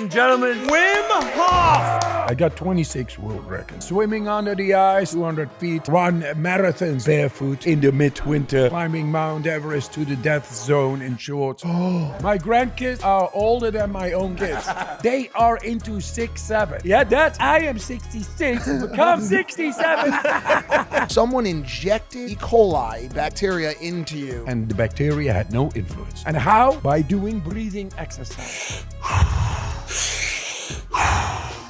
and gentlemen, Wim Hof! I got 26 world records. Swimming under the ice, 200 feet, run marathons barefoot in the midwinter, climbing Mount Everest to the death zone in shorts. My grandkids are older than my own kids. They are into 6'7". Yeah, Dad, I am 66, become 67. Someone injected E-Coli bacteria into you. And the bacteria had no influence. And how? By doing breathing exercise.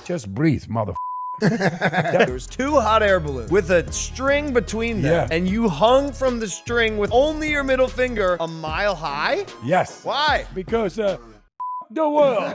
Just breathe, mother. There's two hot air balloons with a string between them, and you hung from the string with only your middle finger a mile high? Yes. Why? Because the world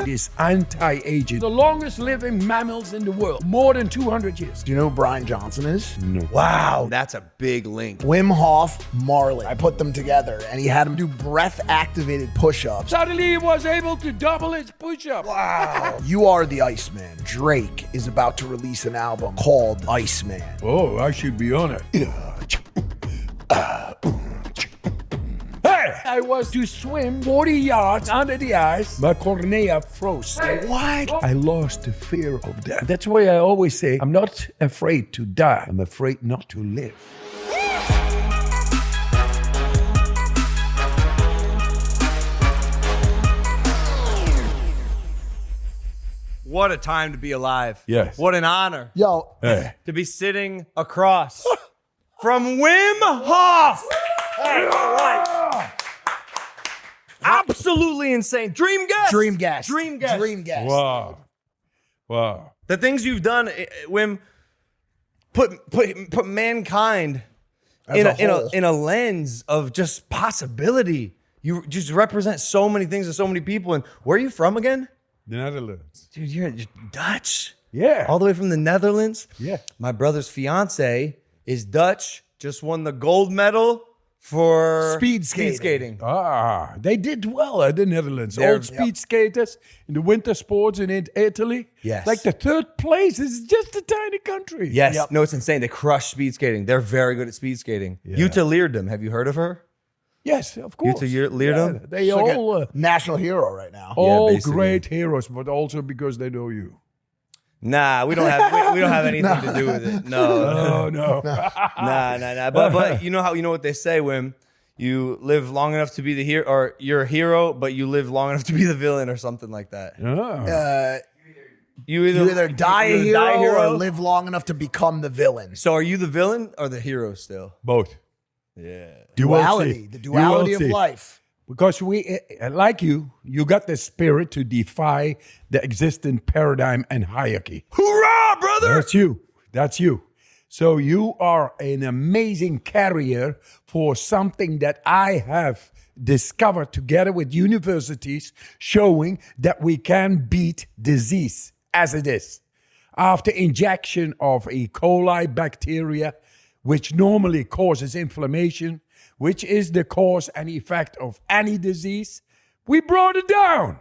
is anti-aging. The longest living mammals in the world. More than 200 years. Do you know who Bryan Johnson is? No. Wow, that's a big link. Wim Hof, Marlon. I put them together and he had him do breath-activated push-ups. Suddenly he was able to double his push-up. Wow. You are the Iceman. Drake is about to release an album called Iceman. Oh, I should be on it. I was to swim 40 yards under the ice. My cornea froze. What? I lost the fear of death. That's why I always say, I'm not afraid to die. I'm afraid not to live. What a time to be alive. Yes. What an honor Yo. Hey. to be sitting across from Wim Hof. Hey, all right. Absolutely insane. Dream guest. Dream guest. Dream guest. Dream guest. Wow. Wow. The things you've done, Wim, put mankind in a lens of just possibility. You just represent so many things to so many people. And where are you from again? The Netherlands. Dude, you're Dutch. Yeah. All the way from the Netherlands. Yeah. My brother's fiance is Dutch. Just won the gold medal for Speed skating. Ah, they did well at the Netherlands. They're- Old speed skaters in the winter sports in Italy. Yes. Like the third place is just a tiny country. Yes. Yep. No, it's insane. They crush speed skating. They're very good at speed skating. Jutta Leerdam. Have you heard of her? Yes, of course. Jutta Leerdam? They He's like all, a national hero right now. all basically. great heroes, but also because they know you. Nah, we don't have anything to do with it. No. Oh, no. Nah. But you know what they say, Wim? You live long enough to be the hero, or you're a hero, but you live long enough to be the villain, or something like that. You You either die a you hero or live long enough to become the villain. So are you the villain or the hero still? Both. Yeah. Duality. The duality of life. Because we, like you got the spirit to defy the existing paradigm and hierarchy. Hoorah, brother! That's you. That's you. So you are an amazing carrier for something that I have discovered together with universities, showing that we can beat disease as it is. After injection of E-Coli bacteria, which normally causes inflammation, which is the cause and effect of any disease, we brought it down.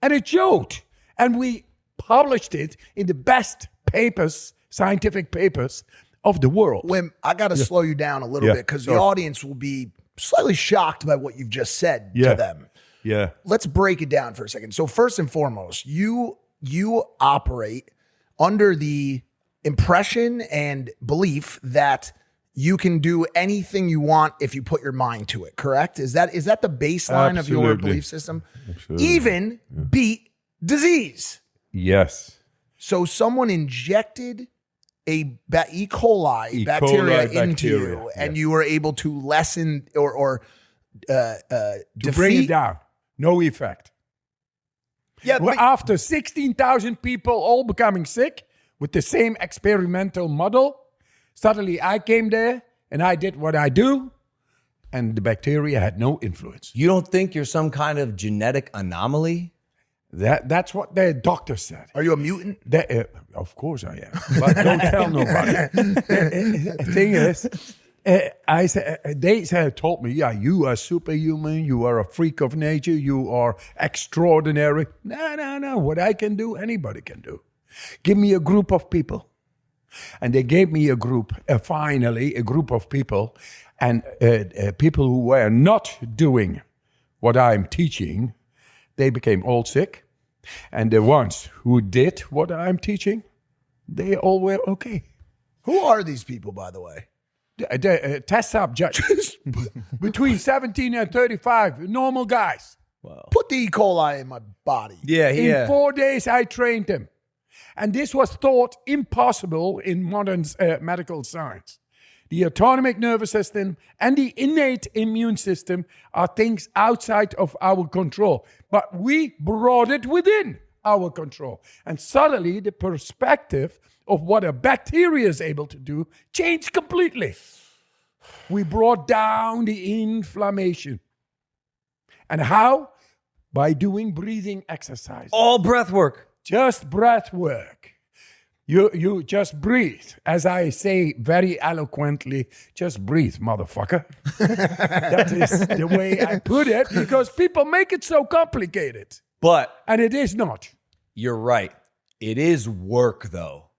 And it showed. And we published it in the best papers, scientific papers of the world. Wim, I got to slow you down a little bit because the audience will be slightly shocked by what you've just said to them. Yeah. Let's break it down for a second. So first and foremost, you operate under the impression and belief that you can do anything you want if you put your mind to it, correct? Is that the baseline of your Absolutely. belief system? Absolutely. Even beat disease. Yes. So someone injected a E-Coli bacteria into you, and you were able to lessen or To defeat. bring it down. No effect. Yeah, Well, but after 16,000 people all becoming sick with the same experimental model, suddenly I came there and I did what I do, and the bacteria had no influence. you don't think you're some kind of genetic anomaly? That's what the doctor said. Are you a mutant? Of course I am, but don't tell nobody. The thing is, they told me, yeah, you are superhuman, you are a freak of nature, you are extraordinary. No. What I can do, anybody can do. Give me a group of people. And they gave me a group, finally, a group of people, and people who were not doing what I'm teaching. they became all sick. And the ones who did what I'm teaching, they all were okay. Who are these people, by the way? The test subjects between 17 and 35, normal guys. Wow. Put the E. coli in my body. Yeah, In 4 days, I trained them. And this was thought impossible in modern medical science. The autonomic nervous system and the innate immune system are things outside of our control. But we brought it within our control. And suddenly, the perspective of what a bacteria is able to do changed completely. We brought down the inflammation. And how? By doing breathing exercise. All breath work. Just breath work. You just breathe. As I say very eloquently, just breathe, motherfucker. That is the way I put it, because people make it so complicated. But And it is not. you're right. It is work, though.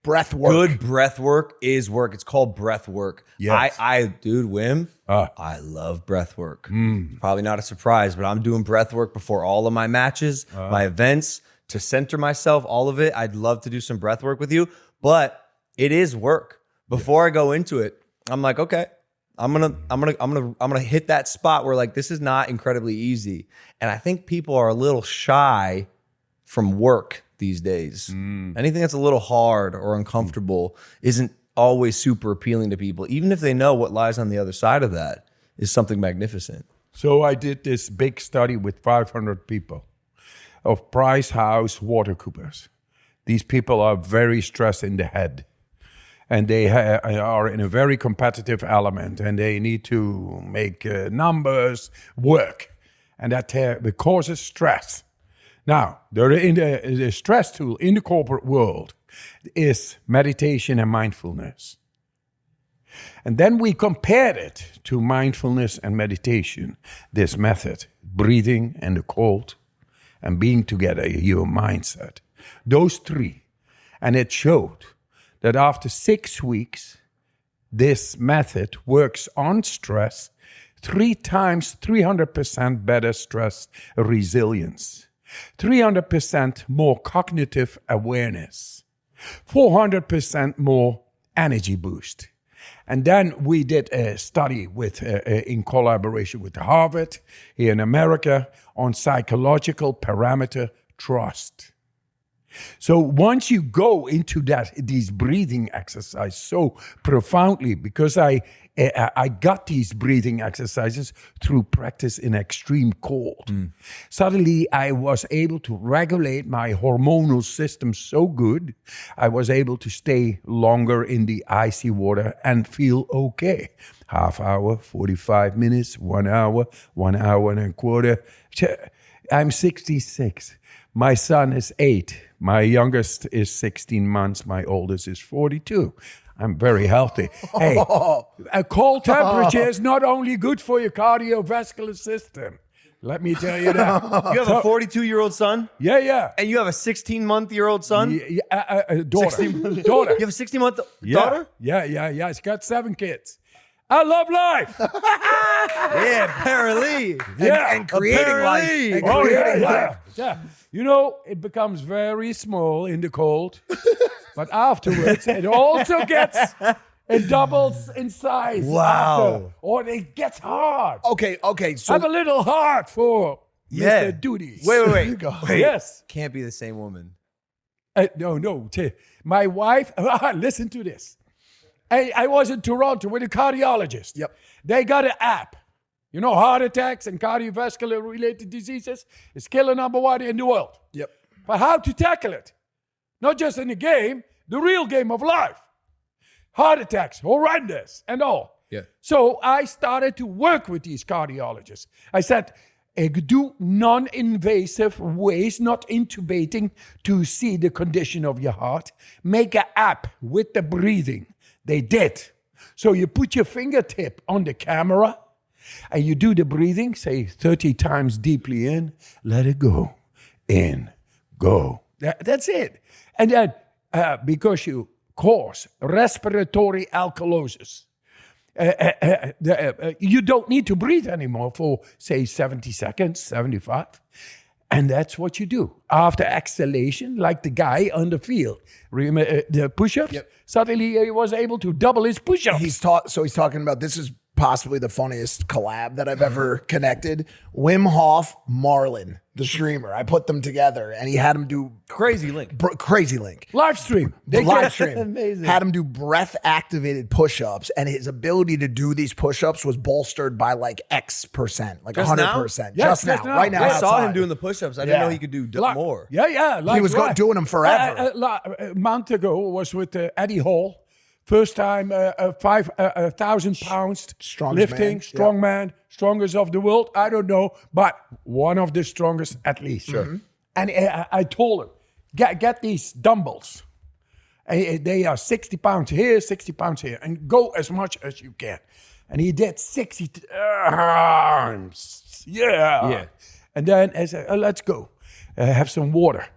Breath work. Good breath work is work. It's called breath work. Yes. Dude, Wim, I love breath work. Mm. Probably not a surprise, but I'm doing breath work before all of my matches, my events, to center myself, all of it. I'd love to do some breath work with you, but it is work. Before I go into it, I'm like, okay, I'm gonna hit that spot where like this is not incredibly easy, and I think people are a little shy from work these days. Anything that's a little hard or uncomfortable isn't always super appealing to people, even if they know what lies on the other side of that is something magnificent. So I did this big study with 500 people of Price House water coopers. These people are very stressed in the head. And they are in a very competitive element, and they need to make numbers work. And that causes stress. Now, the stress tool in the corporate world is meditation and mindfulness. And then we compared it to mindfulness and meditation, this method, breathing and the cold, and being together, your mindset. Those three. And it showed that after 6 weeks, this method works on stress 300% better stress resilience, 300% more cognitive awareness, 400% more energy boost. And then we did a study with, in collaboration with Harvard here in America on psychological parameter trust. So once you go into these breathing exercises so profoundly, because I got these breathing exercises through practice in extreme cold. Suddenly, I was able to regulate my hormonal system so good, I was able to stay longer in the icy water and feel okay. Half hour, 45 minutes, 1 hour, 1 hour and a quarter. I'm 66. My son is 8. My youngest is 16 months. My oldest is 42. I'm very healthy. Hey, a cold temperature is not only good for your cardiovascular system. Let me tell you that. You have a 42-year-old son? Yeah. And you have a 16-month-year-old son? Daughter. Daughter. You have a 16-month daughter? Yeah. She's got 7 kids. I love life. Yeah, apparently. And creating life. And creating life. Yeah. You know, it becomes very small in the cold, but afterwards it also it doubles in size. Wow. Or it ggets hard. Okay. So I'm a little hard for Mr. Duty. Wait. Yes. Can't be the same woman. No. My wife, listen to this. I was in Toronto with a cardiologist. Yep. They got an app. You know, heart attacks and cardiovascular related diseases is killer number 1 in the world. Yep. But how to tackle it? Not just in the game, the real game of life. Heart attacks, horrendous, and all. Yeah. So I started to work with these cardiologists. I said, do non-invasive ways, not intubating, to see the condition of your heart. Make an app with the breathing. They did. So you put your fingertip on the camera and you do the breathing, say 30 times deeply in, let it go, in, go. That's it. And then because you cause respiratory alkalosis, you don't need to breathe anymore for, say, 70 seconds, 75. And that's what you do. After exhalation, like the guy on the field, remember the push-ups? Suddenly he was able to double his push-ups. He's talking about, this is possibly the funniest collab that I've ever connected. Wim Hof, Marlon, the streamer. I put them together and he had him do Crazy link. crazy link. Live stream. Live stream. Amazing. Had him do breath activated push-ups, and his ability to do these push-ups was bolstered by like X%, like Just 100%. Yes, Just now, just now. right now. I saw him outside. doing the push-ups. I didn't know he could do more. Yeah. He was doing them forever. A month ago was with Eddie Hall. First time 1,000 pounds Strongest lifting, man. strong man, strongest of the world. I don't know, but one of the strongest at least. Sure. And I told him, get these dumbbells. They are 60 pounds here, 60 pounds here, and go as much as you can. And he did 60 times. Yeah. And then I said, let's go. Have some water,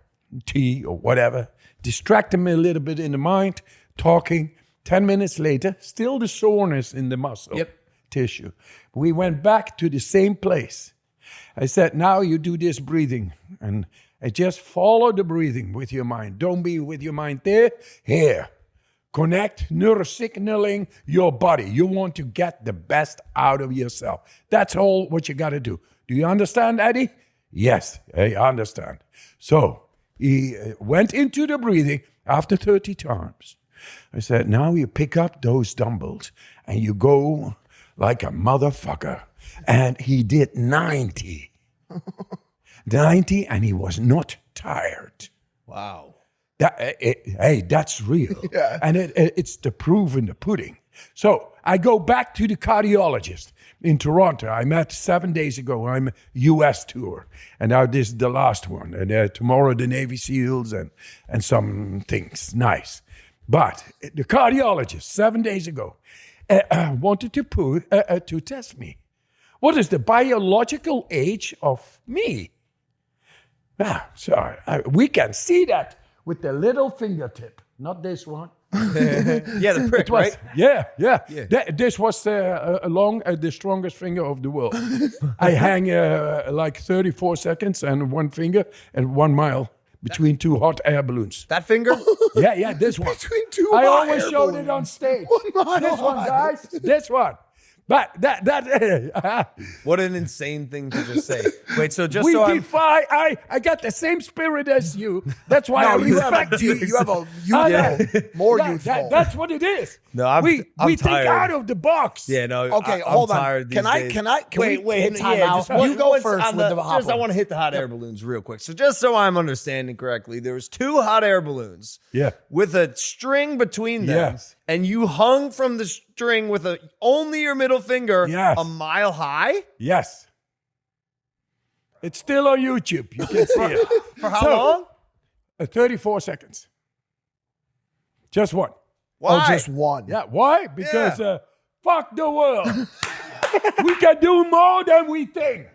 tea or whatever. Distract him a little bit in the mind, talking. 10 minutes later, still the soreness in the muscle tissue. We went back to the same place. I said, now you do this breathing. And I just follow the breathing with your mind. Don't be with your mind there, here. Connect, neurosignaling your body. You want to get the best out of yourself. That's all what you got to do. Do you understand, Eddie? Yes, I understand. So he went into the breathing after 30 times. I said, now you pick up those dumbbells and you go like a motherfucker. And he did 90. 90, and he was not tired. Wow. Hey, that's real. And it's the proof in the pudding. So I go back to the cardiologist in Toronto. I met 7 days ago. I'm U.S. tour. And now this is the last one. And tomorrow the Navy SEALs and some things. Nice. But the cardiologist 7 days ago wanted to test me. What is the biological age of me? We can see that with the little fingertip, not this one. The prick, right? Yeah. This was the strongest finger of the world. I hang like 34 seconds and one finger and 1 mile. Between two hot air balloons. That finger? Yeah, this one. Between two I hot always air showed balloons. it on stage. 1 mile This one, high. guys. This one. But that What an insane thing to just say. Wait, so just we so I'm... defy. I got the same spirit as you. That's why I you have respect you. you have a youthful, more youthful. That's what it is. No, we I'm think tired. out of the box. Yeah, no. Okay, I'm hold on. tired Can these I? days. Can we hit time yeah, out? just You go once first on with the hot I one. want to hit the hot air balloons real quick. So just so I'm understanding correctly, there was 2 hot air balloons. Yeah. With a string between them. Yes. And you hung from the string with only your middle finger Yes. a mile high? Yes. It's still on YouTube. You can see it. For how long? 34 seconds. Just one. Why? Oh, just one. Yeah, why? Because fuck the world. We can do more than we think.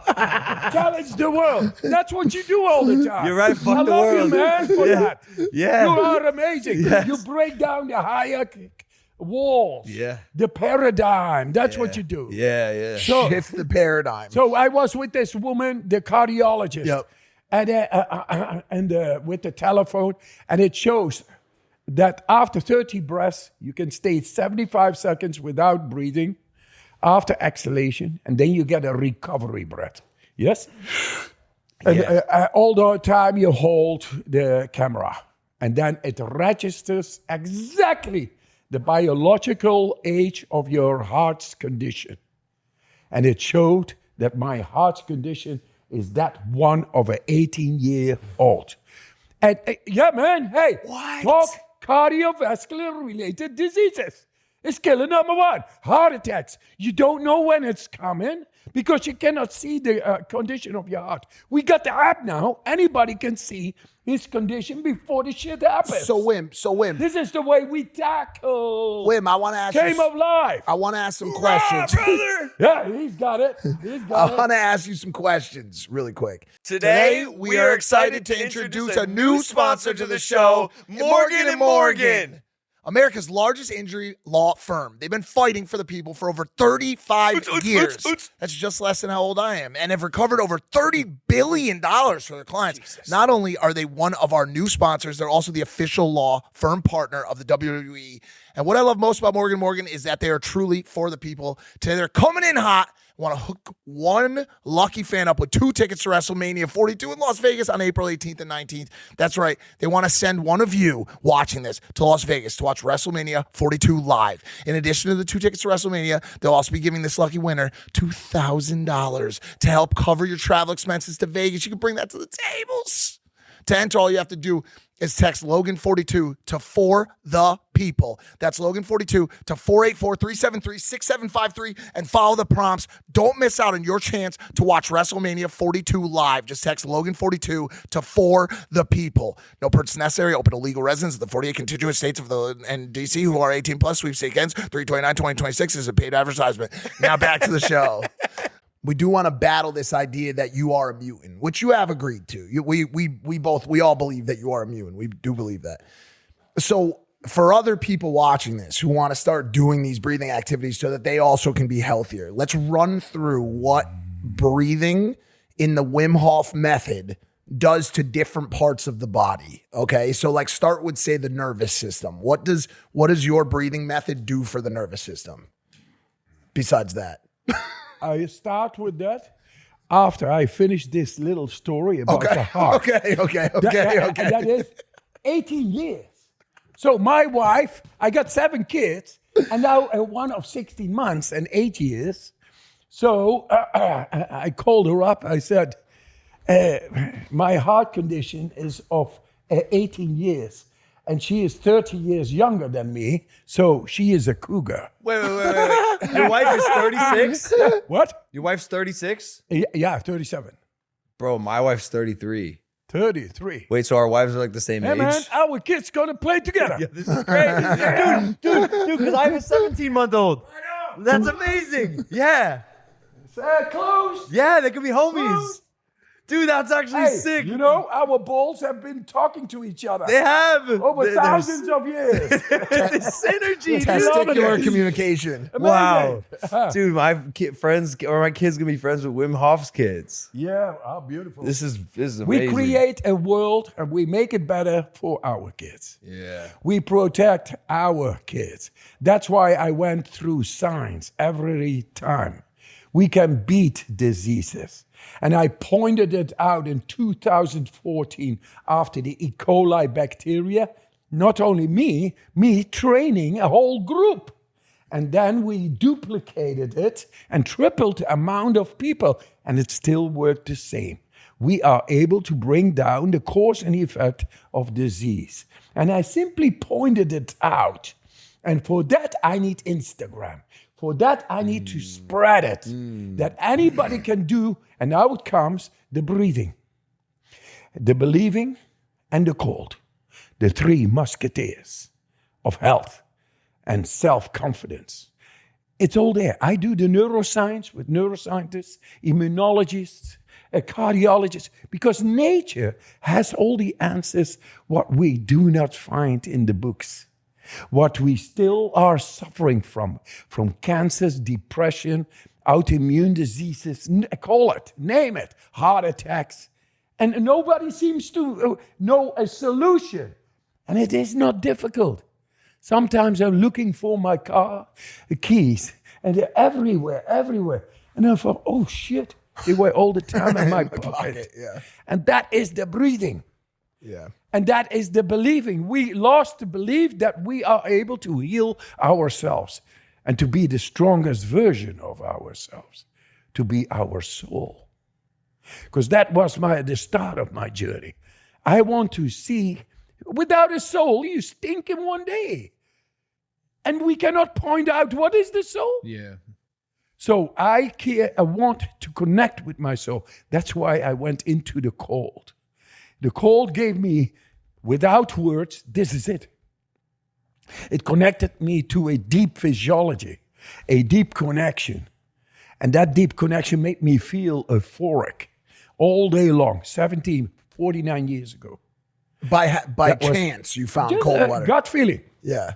Challenge the world. That's what you do all the time. You're right, fuck I the love world. you, man, for that. Yeah. You are amazing. Yes. You break down the hierarchy walls. Yeah. The paradigm. That's what you do. Yeah. So, Shift the paradigm. so I was with this woman, the cardiologist, Yep. and with the telephone, and it shows that after 30 breaths, you can stay 75 seconds without breathing after exhalation, and then you get a recovery breath. Yes? And all the time you hold the camera, and then it registers exactly the biological age of your heart's condition. And it showed that my heart's condition is that one of an 18-year-old. And yeah, man, hey, talk cardiovascular related diseases. It's killer number 1. Heart attacks. You don't know when it's coming because you cannot see the condition of your heart. We got the app now. Anybody can see his condition before the shit happens. So Wim, This is the way we tackle Wim, I want to ask game you. of life. I want to ask some questions. brother. Yeah, he's got it. I want to ask you some questions really quick. Today, we are excited to introduce a new sponsor to the show, Morgan & Morgan. America's largest injury law firm. They've been fighting for the people for over 35 years. That's just less than how old I am. And have recovered over $30 billion for their clients. Jesus. Not only are they one of our new sponsors, they're also the official law firm partner of the WWE. And what I love most about Morgan & Morgan is that they are truly for the people. Today they're coming in hot. Want to hook one lucky fan up with 2 tickets to WrestleMania 42 in Las Vegas on April 18th and 19th. That's right. They want to send one of you watching this to Las Vegas to watch WrestleMania 42 live. In addition to the 2 tickets to WrestleMania, they'll also be giving this lucky winner $2,000 to help cover your travel expenses to Vegas. You can bring that to the tables. To enter, all you have to do is text Logan42 to For the People. That's Logan42 to 484-373-6753 and follow the prompts. Don't miss out on your chance to watch WrestleMania 42 live. Just text Logan42 to For the People. No purchase necessary. Open to legal residents of the 48 contiguous states of and D.C. who are 18 plus. Sweepstakes ends 3/29/2026 is a paid advertisement. Now back to the show. We do want to battle this idea that you are a mutant, which you have agreed to. We all believe that you are a mutant. We do believe that. So for other people watching this who want to start doing these breathing activities so that they also can be healthier, let's run through what breathing in the Wim Hof method does to different parts of the body. Okay. So like start with, say, the nervous system. What does your breathing method do for the nervous system besides that? I start with that after I finish this little story about the heart. Okay. That is 18 years. So my wife, I got 7 kids, and now one of 16 months and 8 years. So I called her up. I said, my heart condition is of 18 years. And she is 30 years younger than me, so she is a cougar. Wait. Your wife is 36? What? Your wife's 36? Yeah, 37. Bro, my wife's 33. 33. Wait, so our wives are like the same age? Man, our kids gonna play together. Yeah, this is great. dude, because I have a 17-month-old. I know. That's amazing. Yeah. Close. Yeah, they could be homies. Close. Dude, that's actually sick. You know, our balls have been talking to each other. They have. Over thousands of years. The synergy. Testicular communication. Wow. Dude, my friends or my kids gonna be friends with Wim Hof's kids. Yeah, how beautiful. This is amazing. We create a world and we make it better for our kids. Yeah. We protect our kids. That's why I went through science every time. We can beat diseases. And I pointed it out in 2014 after the E-Coli bacteria. Not only me training a whole group. And then we duplicated it and tripled the amount of people. And it still worked the same. We are able to bring down the cause and effect of disease. And I simply pointed it out. And for that, I need Instagram. For that, I need to spread it, that anybody can do. And now it comes the breathing, the believing, and the cold. The 3 musketeers of health and self-confidence. It's all there. I do the neuroscience with neuroscientists, immunologists, cardiologists, because nature has all the answers what we do not find in the books. What we still are suffering from cancers, depression, autoimmune diseases, call it, name it, heart attacks. And nobody seems to know a solution. And it is not difficult. Sometimes I'm looking for my car keys, and they're everywhere. And I thought, oh shit, they were all the time in my pocket. Yeah. And that is the breathing. Yeah. And that is the believing. We lost the belief that we are able to heal ourselves and to be the strongest version of ourselves, to be our soul. Because that was the start of my journey. I want to see, without a soul, you stink in one day. And we cannot point out what is the soul. Yeah. So I want to connect with my soul. That's why I went into the cold. The cold gave me, without words, this is it. It connected me to a deep physiology, a deep connection. And that deep connection made me feel euphoric all day long, 49 years ago. By chance, you found cold water. Gut feeling. Yeah.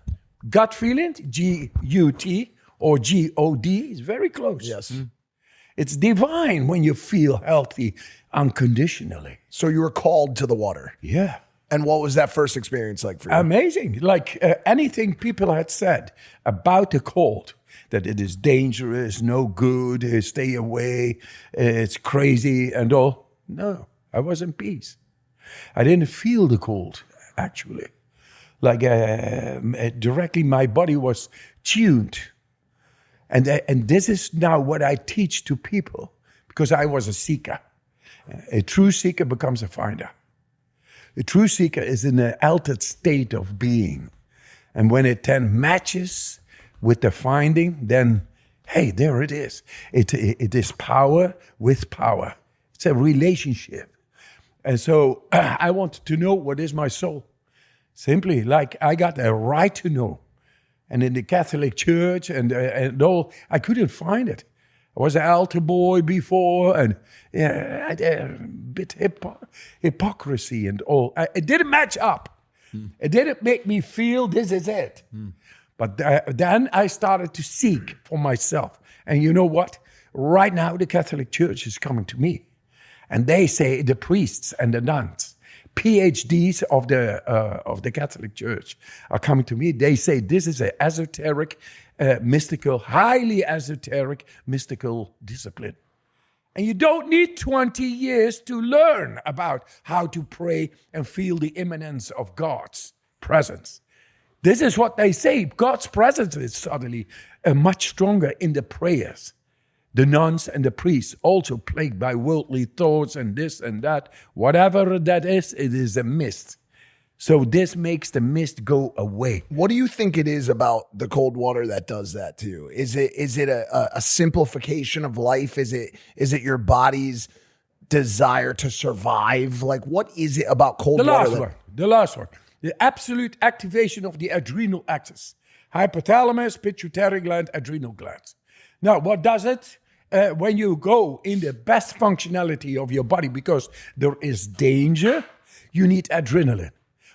Gut feeling, G-U-T or G-O-D, is very close. Yes. It's divine when you feel healthy unconditionally. So you were called to the water. Yeah. And what was that first experience like for you? Amazing. Like anything people had said about the cold, that it is dangerous, no good, stay away, it's crazy and all. No, I was in peace. I didn't feel the cold, actually. Like directly my body was tuned. And this is now what I teach to people, because I was a seeker. A true seeker becomes a finder. A true seeker is in an altered state of being. And when it then matches with the finding, then, hey, there it is. It is power with power. It's a relationship. And so I wanted to know, what is my soul? Simply, like, I got a right to know. And in the Catholic Church and all, I couldn't find it. I was an altar boy before, and I had a bit hypocrisy and all. It didn't match up. It didn't make me feel this is it. But then I started to seek for myself. And you know what? Right now, the Catholic Church is coming to me. And they say, the priests and the nuns, PhDs of the Catholic Church are coming to me. They say this is an esoteric, mystical, highly esoteric, mystical discipline. And you don't need 20 years to learn about how to pray and feel the immanence of God's presence. This is what they say. God's presence is suddenly much stronger in the prayers. The nuns and the priests, also plagued by worldly thoughts and this and that, whatever that is, it is a mist. So this makes the mist go away. What do you think it is about the cold water that does that to you? Is it a simplification of life? Is it your body's desire to survive? Like, what is it about cold water? The last one. The absolute activation of the adrenal axis. Hypothalamus, pituitary gland, adrenal glands. Now, what does it? When you go in the best functionality of your body, because there is danger, you need adrenaline.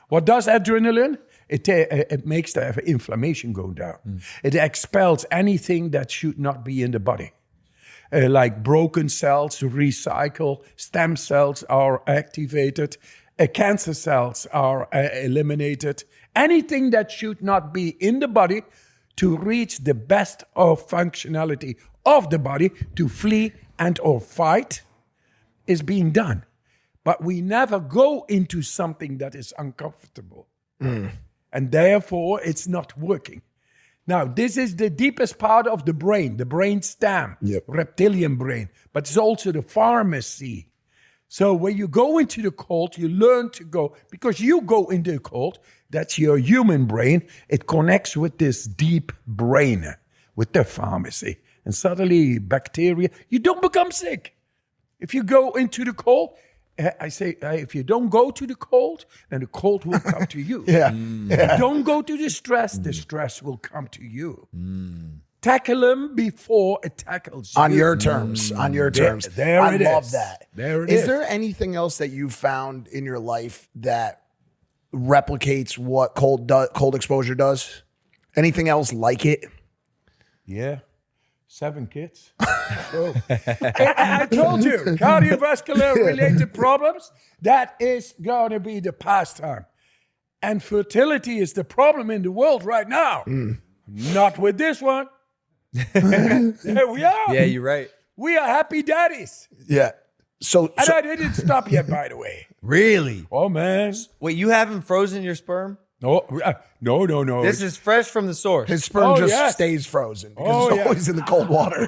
What does adrenaline? It makes the inflammation go down. It expels anything that should not be in the body. Like broken cells recycle, stem cells are activated, cancer cells are eliminated. Anything that should not be in the body to reach the best of functionality of the body to flee and or fight is being done. But we never go into something that is uncomfortable. And therefore, it's not working. Now, this is the deepest part of the brain stem, reptilian brain, but it's also the pharmacy. So when you go into the cold, you learn to go, because you go into the cold, that's your human brain, it connects with this deep brain, with the pharmacy. And suddenly, bacteria, you don't become sick. If you go into the cold, I say, if you don't go to the cold, then the cold will come to you. Don't go to the stress will come to you. Tackle them before it tackles you. On your terms, on your terms. There it is. I love that. There it is. Is there anything else that you've found in your life that replicates what cold exposure does? Anything else like it? Yeah. 7 kids. So, I told you, cardiovascular related problems, that is going to be the pastime. And fertility is the problem in the world right now. Not with this one. There we are. Yeah, you're right. We are happy daddies. Yeah. So I didn't stop yet, by the way. Really? Oh, man. Wait, you haven't frozen your sperm? No. This is fresh from the source. his sperm stays frozen because it's always in the cold water.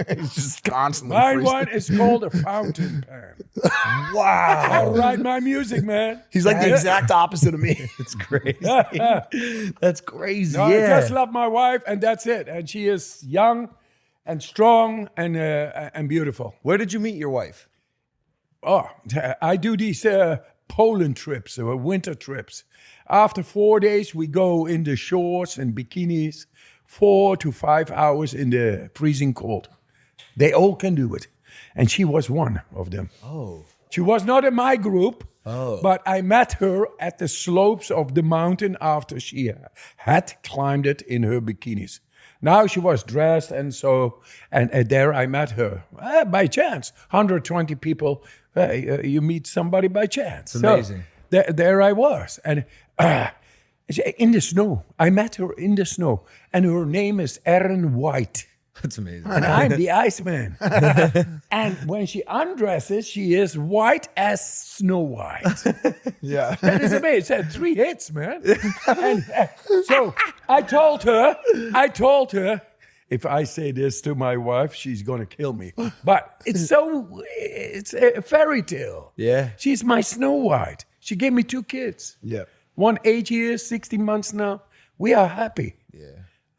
It's just constantly My freezing. one is called a fountain pen. Wow. I write my music, man. He's like the exact opposite of me. It's crazy. That's crazy. No, I just love my wife, and that's it. And she is young and strong and beautiful. Where did you meet your wife? Oh, I do these Poland trips, winter trips. After 4 days, we go in the shorts and bikinis, 4 to 5 hours in the freezing cold. They all can do it. And she was one of them. Oh. She was not in my group, Oh. But I met her at the slopes of the mountain after she had climbed it in her bikinis. Now she was dressed, and there I met her by chance. 120 people, you meet somebody by chance. It's amazing. So there I was, and in the snow. I met her in the snow, and her name is Erin White. That's amazing. And I'm the Iceman. And when she undresses, she is white as Snow White. Yeah. That is amazing. It said 3 hits, man. And so I told her, if I say this to my wife, she's going to kill me. But it's a fairy tale. Yeah. She's my Snow White. She gave me 2 kids. Yeah. One 8 years, 16 months now. We are happy. Yeah.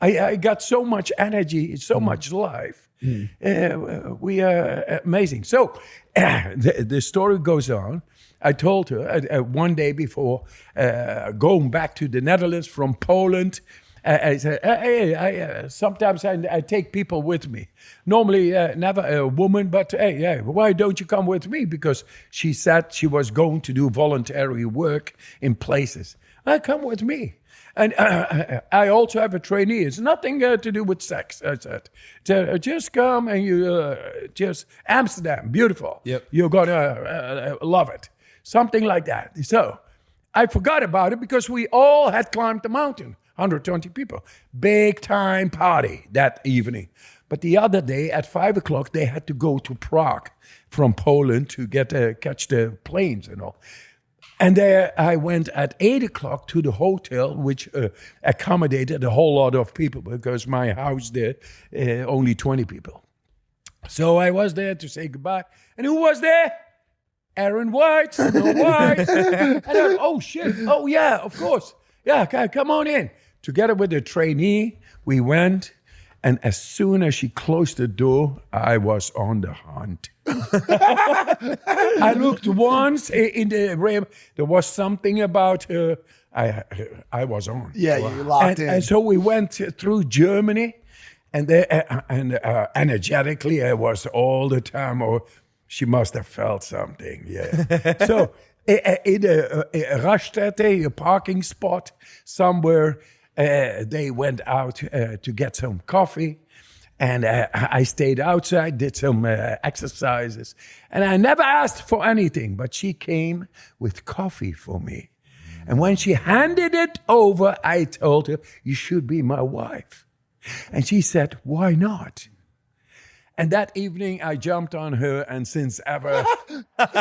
I got so much energy, so much life. We are amazing. So the story goes on. I told her one day before going back to the Netherlands from Poland, I said, hey, sometimes I take people with me. Normally, never a woman, but hey, why don't you come with me? Because she said she was going to do voluntary work in places. Come with me. And I also have a trainee. It's nothing to do with sex, I said. Just come and you just, Amsterdam, beautiful. Yep. You're going to love it. Something like that. So I forgot about it because we all had climbed the mountain, 120 people. Big time party that evening. But the other day at 5 o'clock, they had to go to Prague from Poland to catch the planes and all. And there I went at 8 o'clock to the hotel, which accommodated a whole lot of people because my house there, only 20 people. So I was there to say goodbye. And who was there? Erin White, Snow White. And I thought, oh, shit. Oh, yeah, of course. Yeah, come on in. Together with the trainee, we went. And as soon as she closed the door, I was on the hunt. I looked once in the rim. There was something about her. I was on. Yeah, you locked in. And so we went through Germany, and energetically, I was all the time. Or she must have felt something. Yeah. So in a Raststätte, a parking spot somewhere. They went out to get some coffee, and I stayed outside, did some exercises, and I never asked for anything, but she came with coffee for me. And when she handed it over, I told her, you should be my wife. And she said, why not? And that evening, I jumped on her, and since ever... That's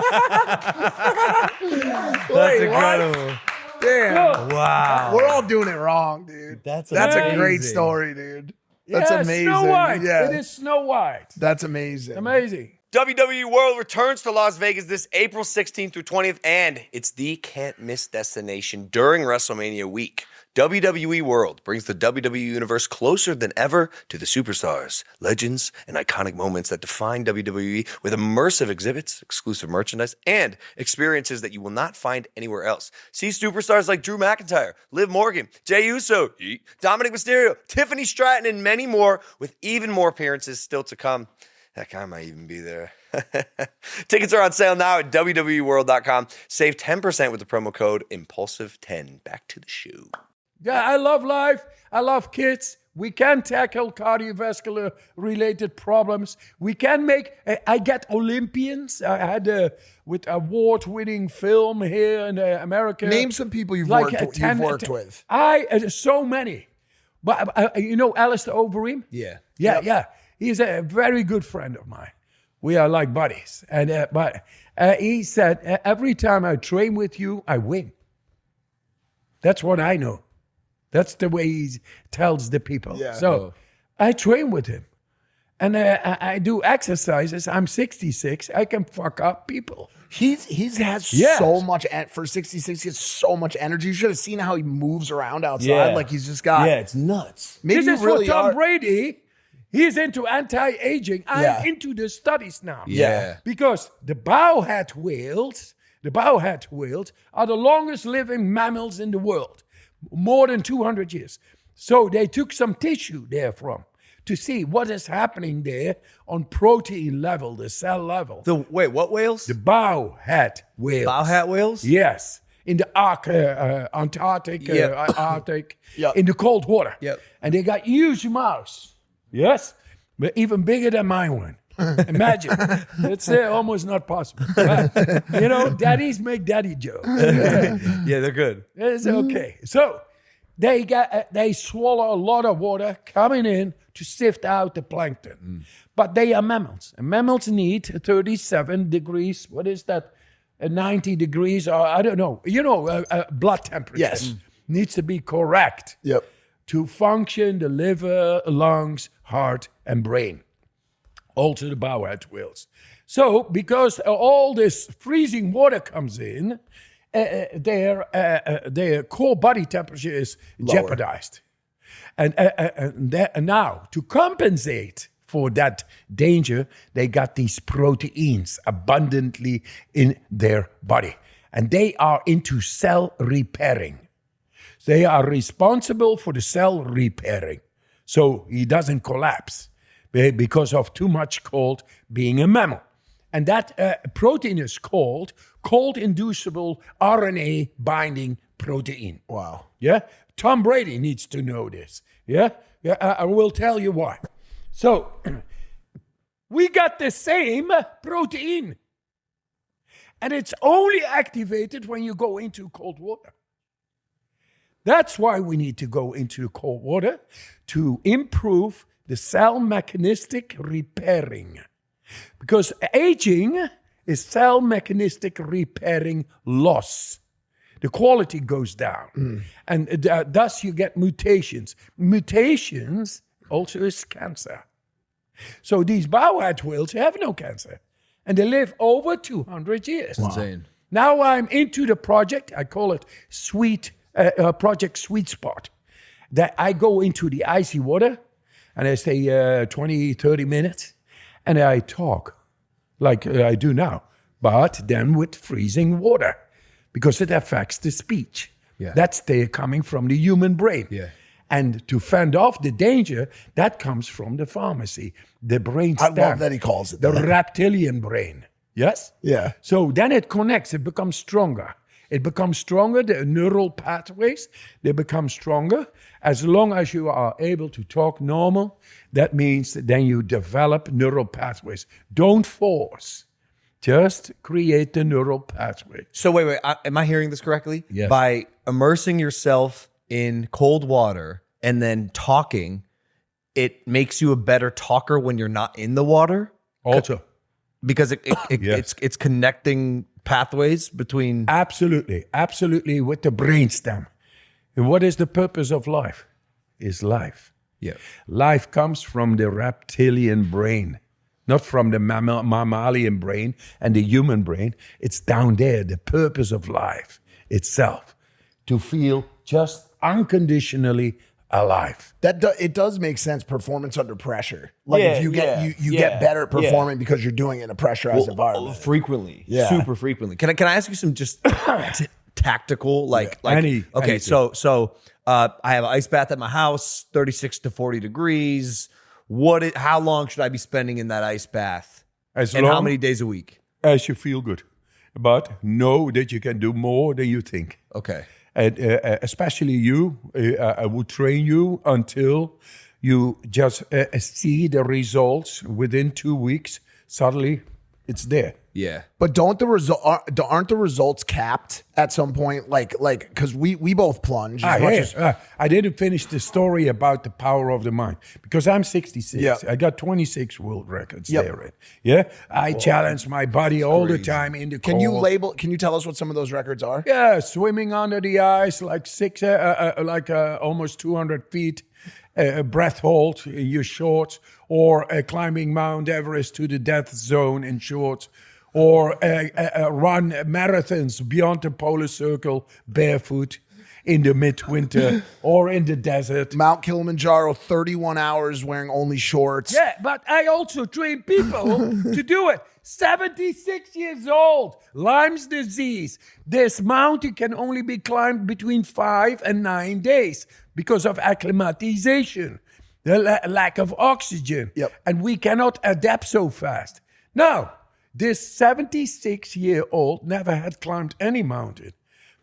incredible. Damn. Wow. We're all doing it wrong, dude. That's a great amazing. story, dude. That's Yeah, amazing. Snow White. Yeah. It is Snow White. That's amazing. Amazing. WWE World returns to Las Vegas this April 16th through 20th, and it's the can't-miss destination during WrestleMania week. WWE World brings the WWE Universe closer than ever to the superstars, legends, and iconic moments that define WWE with immersive exhibits, exclusive merchandise, and experiences that you will not find anywhere else. See superstars like Drew McIntyre, Liv Morgan, Jey Uso, Dominic Mysterio, Tiffany Stratton, and many more, with even more appearances still to come. Heck, I might even be there. Tickets are on sale now at WWEworld.com. Save 10% with the promo code IMPULSIVE10. Back to the show. Yeah, I love life. I love kids. We can tackle cardiovascular related problems. We can make, I get Olympians. I had with award-winning film here in America. Name some people you've Like, worked with. So many. But you know Alistair Overeem? Yeah. Yeah. He's a very good friend of mine. We are like buddies. And but he said, every time I train with you, I win. That's what I know. That's the way he tells the people. Yeah. So I train with him. And I do exercises. I'm 66. I can fuck up people. He's has so much, for 66, he has so much energy. You should have seen how he moves around outside. Yeah. Like he's just got, it's nuts. maybe This you is really for Tom are. Brady. He's into anti-aging. I'm into the studies now. Yeah. Because the bowhead whales are the longest living mammals in the world. More than 200 years. So they took some tissue therefrom to see what is happening there on protein level, the cell level. Wait, what whales? The bowhead whales. Bowhead whales? Yes. In the Antarctic, Arctic, Yep. in the cold water. Yep. And they got huge mouths. Yes. But even bigger than my one. Imagine. It's almost not possible. But, daddies make daddy jokes. Yeah, they're good. It's okay. So they swallow a lot of water coming in to sift out the plankton. But they are mammals. And mammals need 37 degrees. What is that? 90 degrees, or I don't know. Blood temperature. Yes. Needs to be correct. Yep. To function the liver, lungs, heart, and brain. Also the bowhead whales. So, because all this freezing water comes in, their core body temperature is jeopardized. And now, to compensate for that danger, they got these proteins abundantly in their body. And they are into cell repairing. They are responsible for the cell repairing. So he doesn't collapse because of too much cold being a mammal. And that protein is called cold-inducible RNA binding protein. Wow. Yeah? Tom Brady needs to know this. Yeah? I will tell you why. So, we got the same protein. And it's only activated when you go into cold water. That's why we need to go into cold water, to improve the cell mechanistic repairing. Because aging is cell mechanistic repairing loss. The quality goes down. And thus you get mutations. Mutations also is cancer. So these bowhead whales have no cancer. And they live over 200 years. Insane. Now I'm into the project. I call it Project Sweet Spot. That I go into the icy water and I stay 20, 30 minutes and I talk like I do now, but then with freezing water because it affects the speech. Yeah. That's coming from the human brain. Yeah. And to fend off the danger, that comes from the pharmacy, the brain I stem. love that he calls it the that. reptilian brain. Yes? Yeah. So then it connects, it becomes stronger. It becomes stronger, the neural pathways, they become stronger. As long as you are able to talk normal, that means that then you develop neural pathways. Don't force. Just create the neural pathway. So wait, am I hearing this correctly? Yes. By immersing yourself in cold water and then talking, it makes you a better talker when you're not in the water? Also. Because Yes. it's connecting pathways between... Absolutely with the brainstem. And what is the purpose of life? Is life. Yeah. Life comes from the reptilian brain, not from the mammalian brain and the human brain. It's down there, the purpose of life itself, to feel just unconditionally alive. It does make sense. Performance under pressure, like if you get better at performing because you're doing it in a pressurized environment. Frequently, Yeah. super frequently. Can I ask you some just tactical Anything. So I have an ice bath at my house, 36 to 40 degrees. How long should I be spending in that ice bath? As And how long many days a week? as you feel good. But know that you can do more than you think. Okay. And especially you, I would train you until you just see the results within 2 weeks. Suddenly, it's there. Yeah. But aren't the results capped at some point? Like because we both plunge. As much as, I didn't finish the story about the power of the mind because I'm 66. Yeah. I got 26 world records Yep. there. Yeah, I challenge my body all the time in the can cold. you tell us what some of those records are? Yeah, swimming under the ice like almost 200 feet, breath hold in your shorts, or climbing Mount Everest to the death zone in shorts, or run marathons beyond the polar circle barefoot in the midwinter or in the desert. Mount Kilimanjaro, 31 hours wearing only shorts. Yeah, but I also train people to do it. 76 years old, Lyme's disease. This mountain can only be climbed between 5 and 9 days because of acclimatization. the lack of oxygen. Yep. And we cannot adapt so fast. Now, this 76-year-old never had climbed any mountain.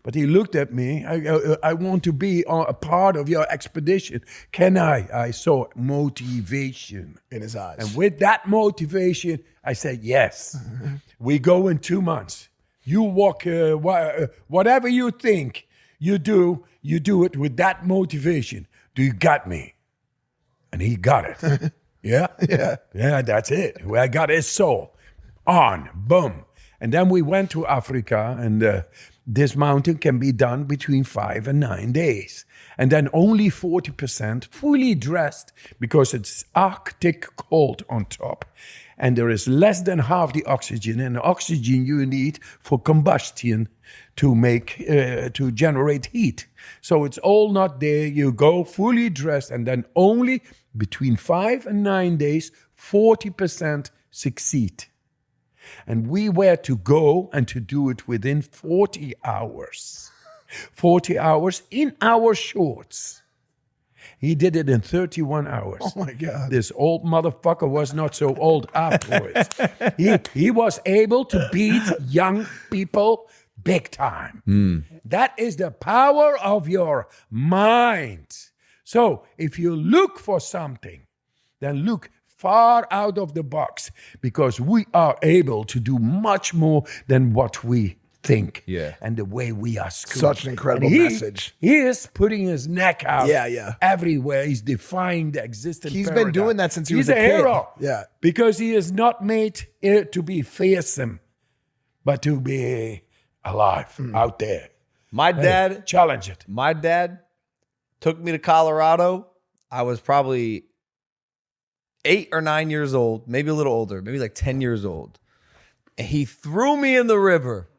But he looked at me. I want to be a part of your expedition. Can I? I saw motivation In his eyes. and with that motivation, I said, yes. We go in 2 months. You walk, whatever you think you do it with that motivation. Do you got me? And he got it. Yeah? Yeah, that's it. I got his soul. On, boom. And then we went to Africa, and this mountain can be done between 5 and 9 days. And then only 40% fully dressed because it's Arctic cold on top. And there is less than half the oxygen, and the oxygen you need for combustion to to generate heat. So it's all not there. You go fully dressed, and then only between 5 and 9 days, 40% succeed. And we were to go and to do it within 40 hours. 40 hours in our shorts. He did it in 31 hours. Oh my God. This old motherfucker was not so old afterwards. he was able to beat young people big time. That is the power of your mind. So if you look for something, then look far out of the box, because we are able to do much more than what we think. Yeah. And the way we are schooled. Such an incredible message. He is putting his neck out Yeah. everywhere. He's defying the existing He's paradigm. been doing that since he was He's a kid. hero. Yeah. Because he is not made to be fearsome, but to be alive out there. My dad, Hey, challenge it. my dad took me to Colorado. I was probably 8 or 9 years old, maybe a little older, maybe like 10 years old. And he threw me in the river,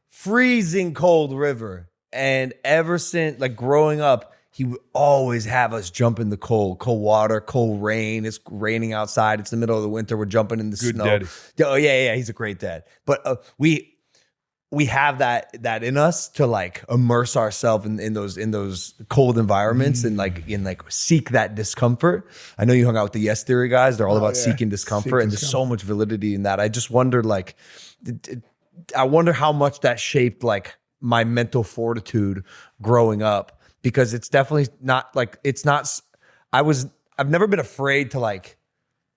freezing cold river. And ever since, like growing up, he would always have us jump in the cold water, cold rain. It's raining outside. It's the middle of the winter. We're jumping in the Good snow. daddy. Oh yeah. He's a great dad. But we have that in us to like immerse ourselves in those cold environments and like seek that discomfort. I know you hung out with the Yes Theory guys. They're all about seeking discomfort, and there's so much validity in that. I just wonder, like, I wonder how much that shaped like my mental fortitude growing up, because it's definitely not like I've never been afraid to like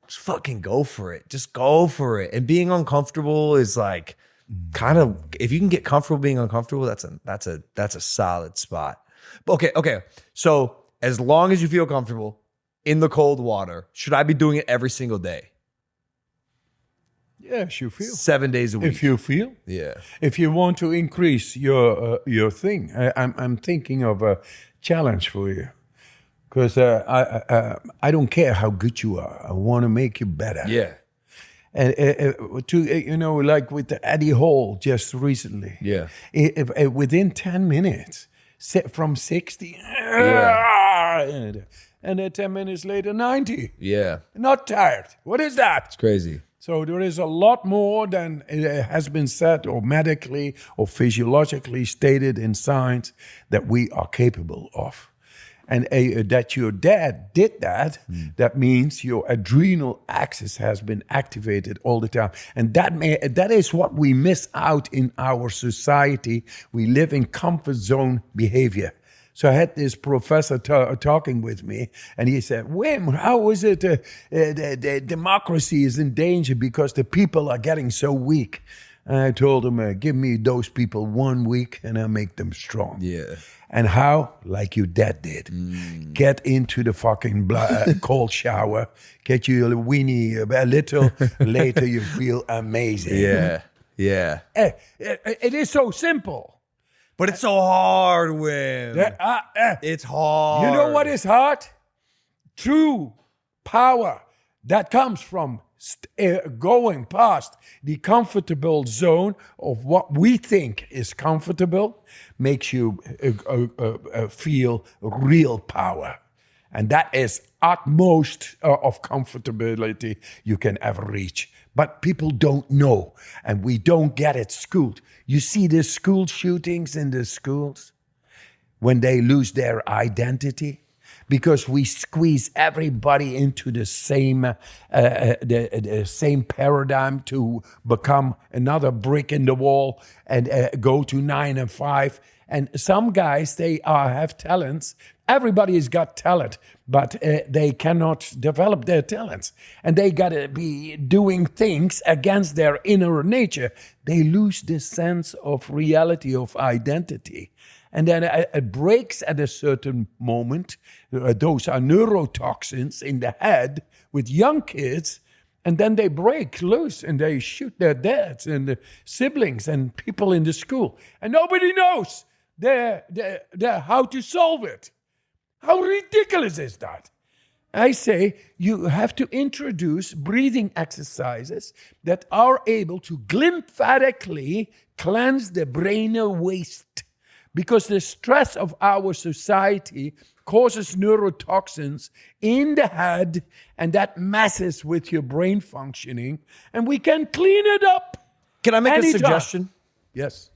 just fucking go for it. Just go for it. And being uncomfortable is like kind of, if you can get comfortable being uncomfortable, that's a solid spot. But okay. So as long as you feel comfortable in the cold water, should I be doing it every single day? Yes, you feel. 7 days a week. If you feel. Yeah. If you want to increase your thing, I'm thinking of a challenge for you. Because I don't care how good you are. I want to make you better. Yeah. And like with the Eddie Hall just recently. Yeah. Within 10 minutes, from 60, and then 10 minutes later, 90. Yeah. Not tired. What is that? It's crazy. So there is a lot more than has been said or medically or physiologically stated in science that we are capable of. And that your dad did that, that means your adrenal axis has been activated all the time. And that is what we miss out in our society. We live in comfort zone behavior. So I had this professor talking with me, and he said, Wim, how is it the democracy is in danger because the people are getting so weak? And I told him, give me those people 1 week and I'll make them strong. Yeah. And how? Like your dad did. Get into the fucking cold shower, get you a weenie a little, later you feel amazing. Yeah. Yeah. It is so simple. But it's so hard, Wim. It's hard. You know what is hard? True power that comes from going past the comfortable zone of what we think is comfortable makes you feel real power. And that is utmost of comfortability you can ever reach. But people don't know, and we don't get it schooled. You see the school shootings in the schools when they lose their identity because we squeeze everybody into the same paradigm to become another brick in the wall and go to 9 and 5. And some guys, they have talents. Everybody has got talent, but they cannot develop their talents. And they got to be doing things against their inner nature. They lose the sense of reality, of identity. And then it breaks at a certain moment. Those are neurotoxins in the head with young kids. And then they break loose and they shoot their dads and the siblings and people in the school. And nobody knows how to solve it. How ridiculous is that? I say you have to introduce breathing exercises that are able to glymphatically cleanse the brain waste. Because the stress of our society causes neurotoxins in the head, and that messes with your brain functioning, and we can clean it up. Can I make anytime. a suggestion? Yes.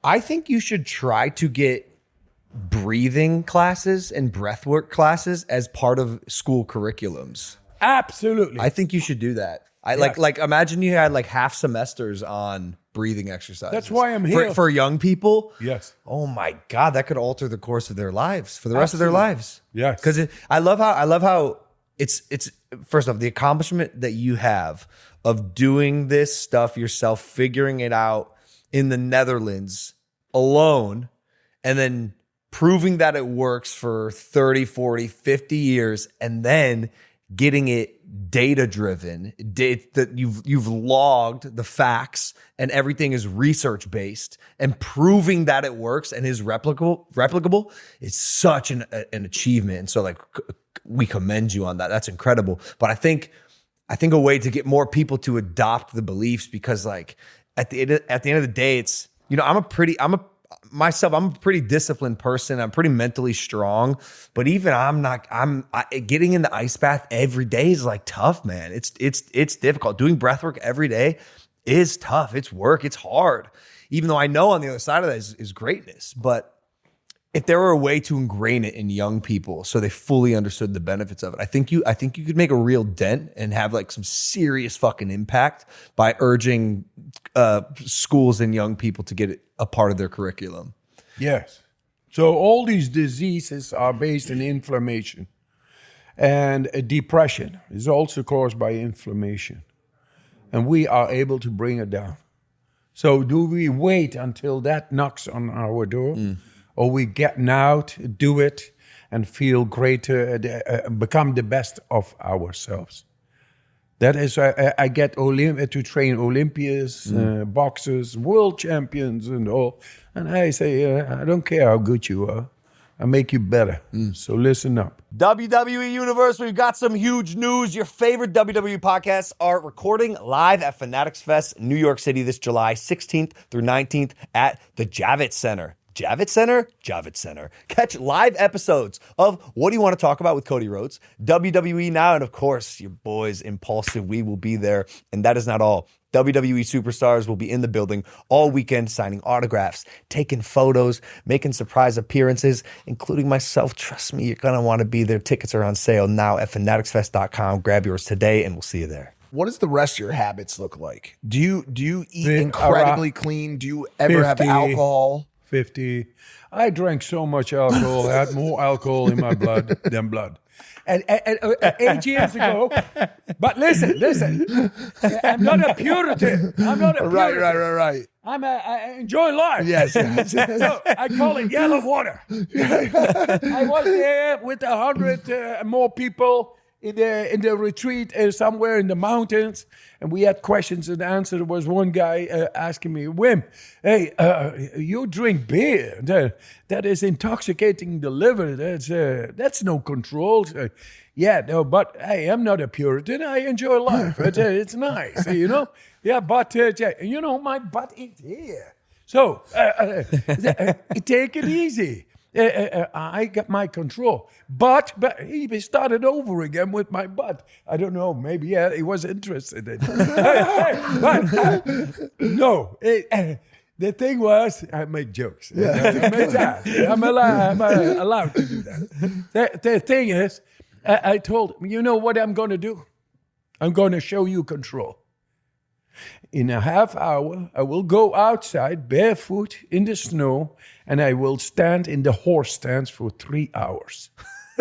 I think you should try to get breathing classes and breathwork classes as part of school curriculums. Absolutely. I think you should do that. Yes. Like imagine you had like half semesters on breathing exercises. That's why I'm here. For young people. Yes. Oh my God, that could alter the course of their lives for the rest of their lives. Yes. Because I love how it's first off, the accomplishment that you have of doing this stuff yourself, figuring it out in the Netherlands alone, and then proving that it works for 30, 40, 50 years, and then getting it data-driven, that you've logged the facts and everything is research-based, and proving that it works and is replicable is such an achievement. And so like we commend you on that. That's incredible. But I think a way to get more people to adopt the beliefs, because like at the end of the day, it's, you know, I'm a pretty disciplined person. I'm pretty mentally strong, but even getting in the ice bath every day is like tough, man. It's difficult. Doing breath work every day is tough. It's work. It's hard. Even though I know on the other side of that is greatness. But if there were a way to ingrain it in young people so they fully understood the benefits of it, I think you could make a real dent and have like some serious fucking impact by urging schools and young people to get it a part of their curriculum. Yes. So all these diseases are based in inflammation. And depression is also caused by inflammation. And we are able to bring it down. So do we wait until that knocks on our door? Or we get out, do it, and feel greater, become the best of ourselves? That is, I get to train Olympians, boxers, world champions, and all. And I say, I don't care how good you are. I make you better. So listen up. WWE Universe, we've got some huge news. Your favorite WWE podcasts are recording live at Fanatics Fest, New York City, this July 16th through 19th at the Javits Center. Javits Center? Javits Center. Catch live episodes of What Do You Want to Talk About with Cody Rhodes, WWE Now, and of course, your boys, Impulsive. We will be there. And that is not all. WWE superstars will be in the building all weekend, signing autographs, taking photos, making surprise appearances, including myself. Trust me, you're going to want to be there. Tickets are on sale now at fanaticsfest.com. Grab yours today, and we'll see you there. What does the rest of your habits look like? Do you eat incredibly clean? Do you ever 50, have alcohol? 50. I drank so much alcohol. I had more alcohol in my blood than blood. And 8 years ago, but listen. I'm not a Puritan. Right. I enjoy life. Yes. So I call it yellow water. I was there with 100 more people in the retreat somewhere in the mountains, and we had questions and answers. There was one guy asking me, Wim, hey, you drink beer. That is intoxicating the liver. That's no control. Yeah, no, but hey, I'm not a Puritan. I enjoy life. It's nice, you know? Yeah, but, you know, my butt is here. So, take it easy. I got my control. But he started over again with my butt. I don't know. Maybe he was interested in it. No. The thing was, I make jokes. I'm allowed to do that. The thing is, I told him, you know what I'm going to do? I'm going to show you control. In a half hour, I will go outside barefoot in the snow, and I will stand in the horse stance for 3 hours.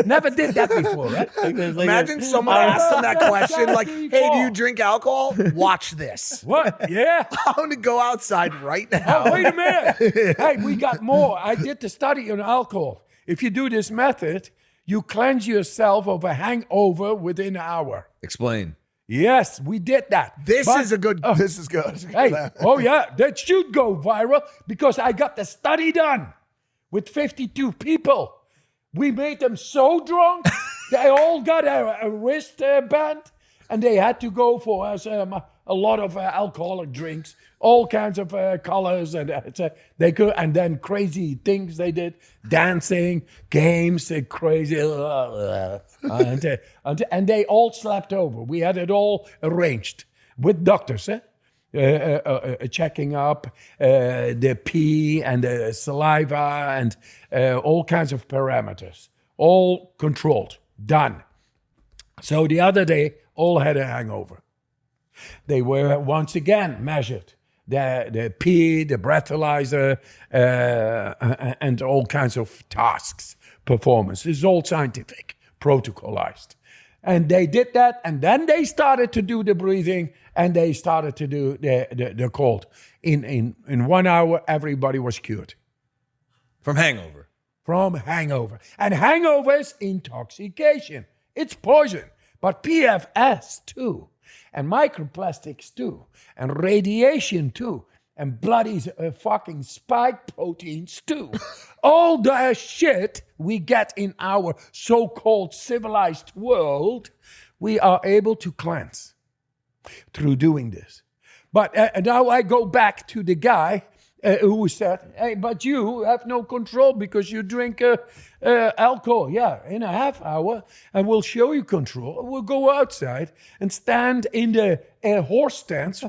Never did that before, right? Imagine someone asked him that question, like, hey, do you drink alcohol? Watch this. What? Yeah. I'm going to go outside right now. Oh, wait a minute. Hey, we got more. I did the study on alcohol. If you do this method, you cleanse yourself of a hangover within an hour. Explain. Yes, we did that. This is good. Hey, oh yeah, that should go viral because I got the study done with 52 people. We made them so drunk, they all got a wristband, and they had to go for a lot of alcoholic drinks, all kinds of colors, and they could, and then crazy things they did, dancing, games, crazy, and they all slept over. We had it all arranged with doctors, checking up the pee and the saliva and all kinds of parameters, all controlled, done. So the other day, all had a hangover. They were once again measured. The pee, the breathalyzer, and all kinds of tasks, performance. It's all scientific, protocolized. And they did that, and then they started to do the breathing, and they started to do the cold. In 1 hour, everybody was cured. From hangover. From hangover. And hangover is intoxication. It's poison. But PFS too. And microplastics too. And radiation too. And bloody fucking spike proteins too. All the shit we get in our so-called civilized world, we are able to cleanse through doing this. But now I go back to the guy who said, hey, but you have no control because you drink alcohol. Yeah, in a half hour, and we'll show you control. We'll go outside and stand in the horse stance,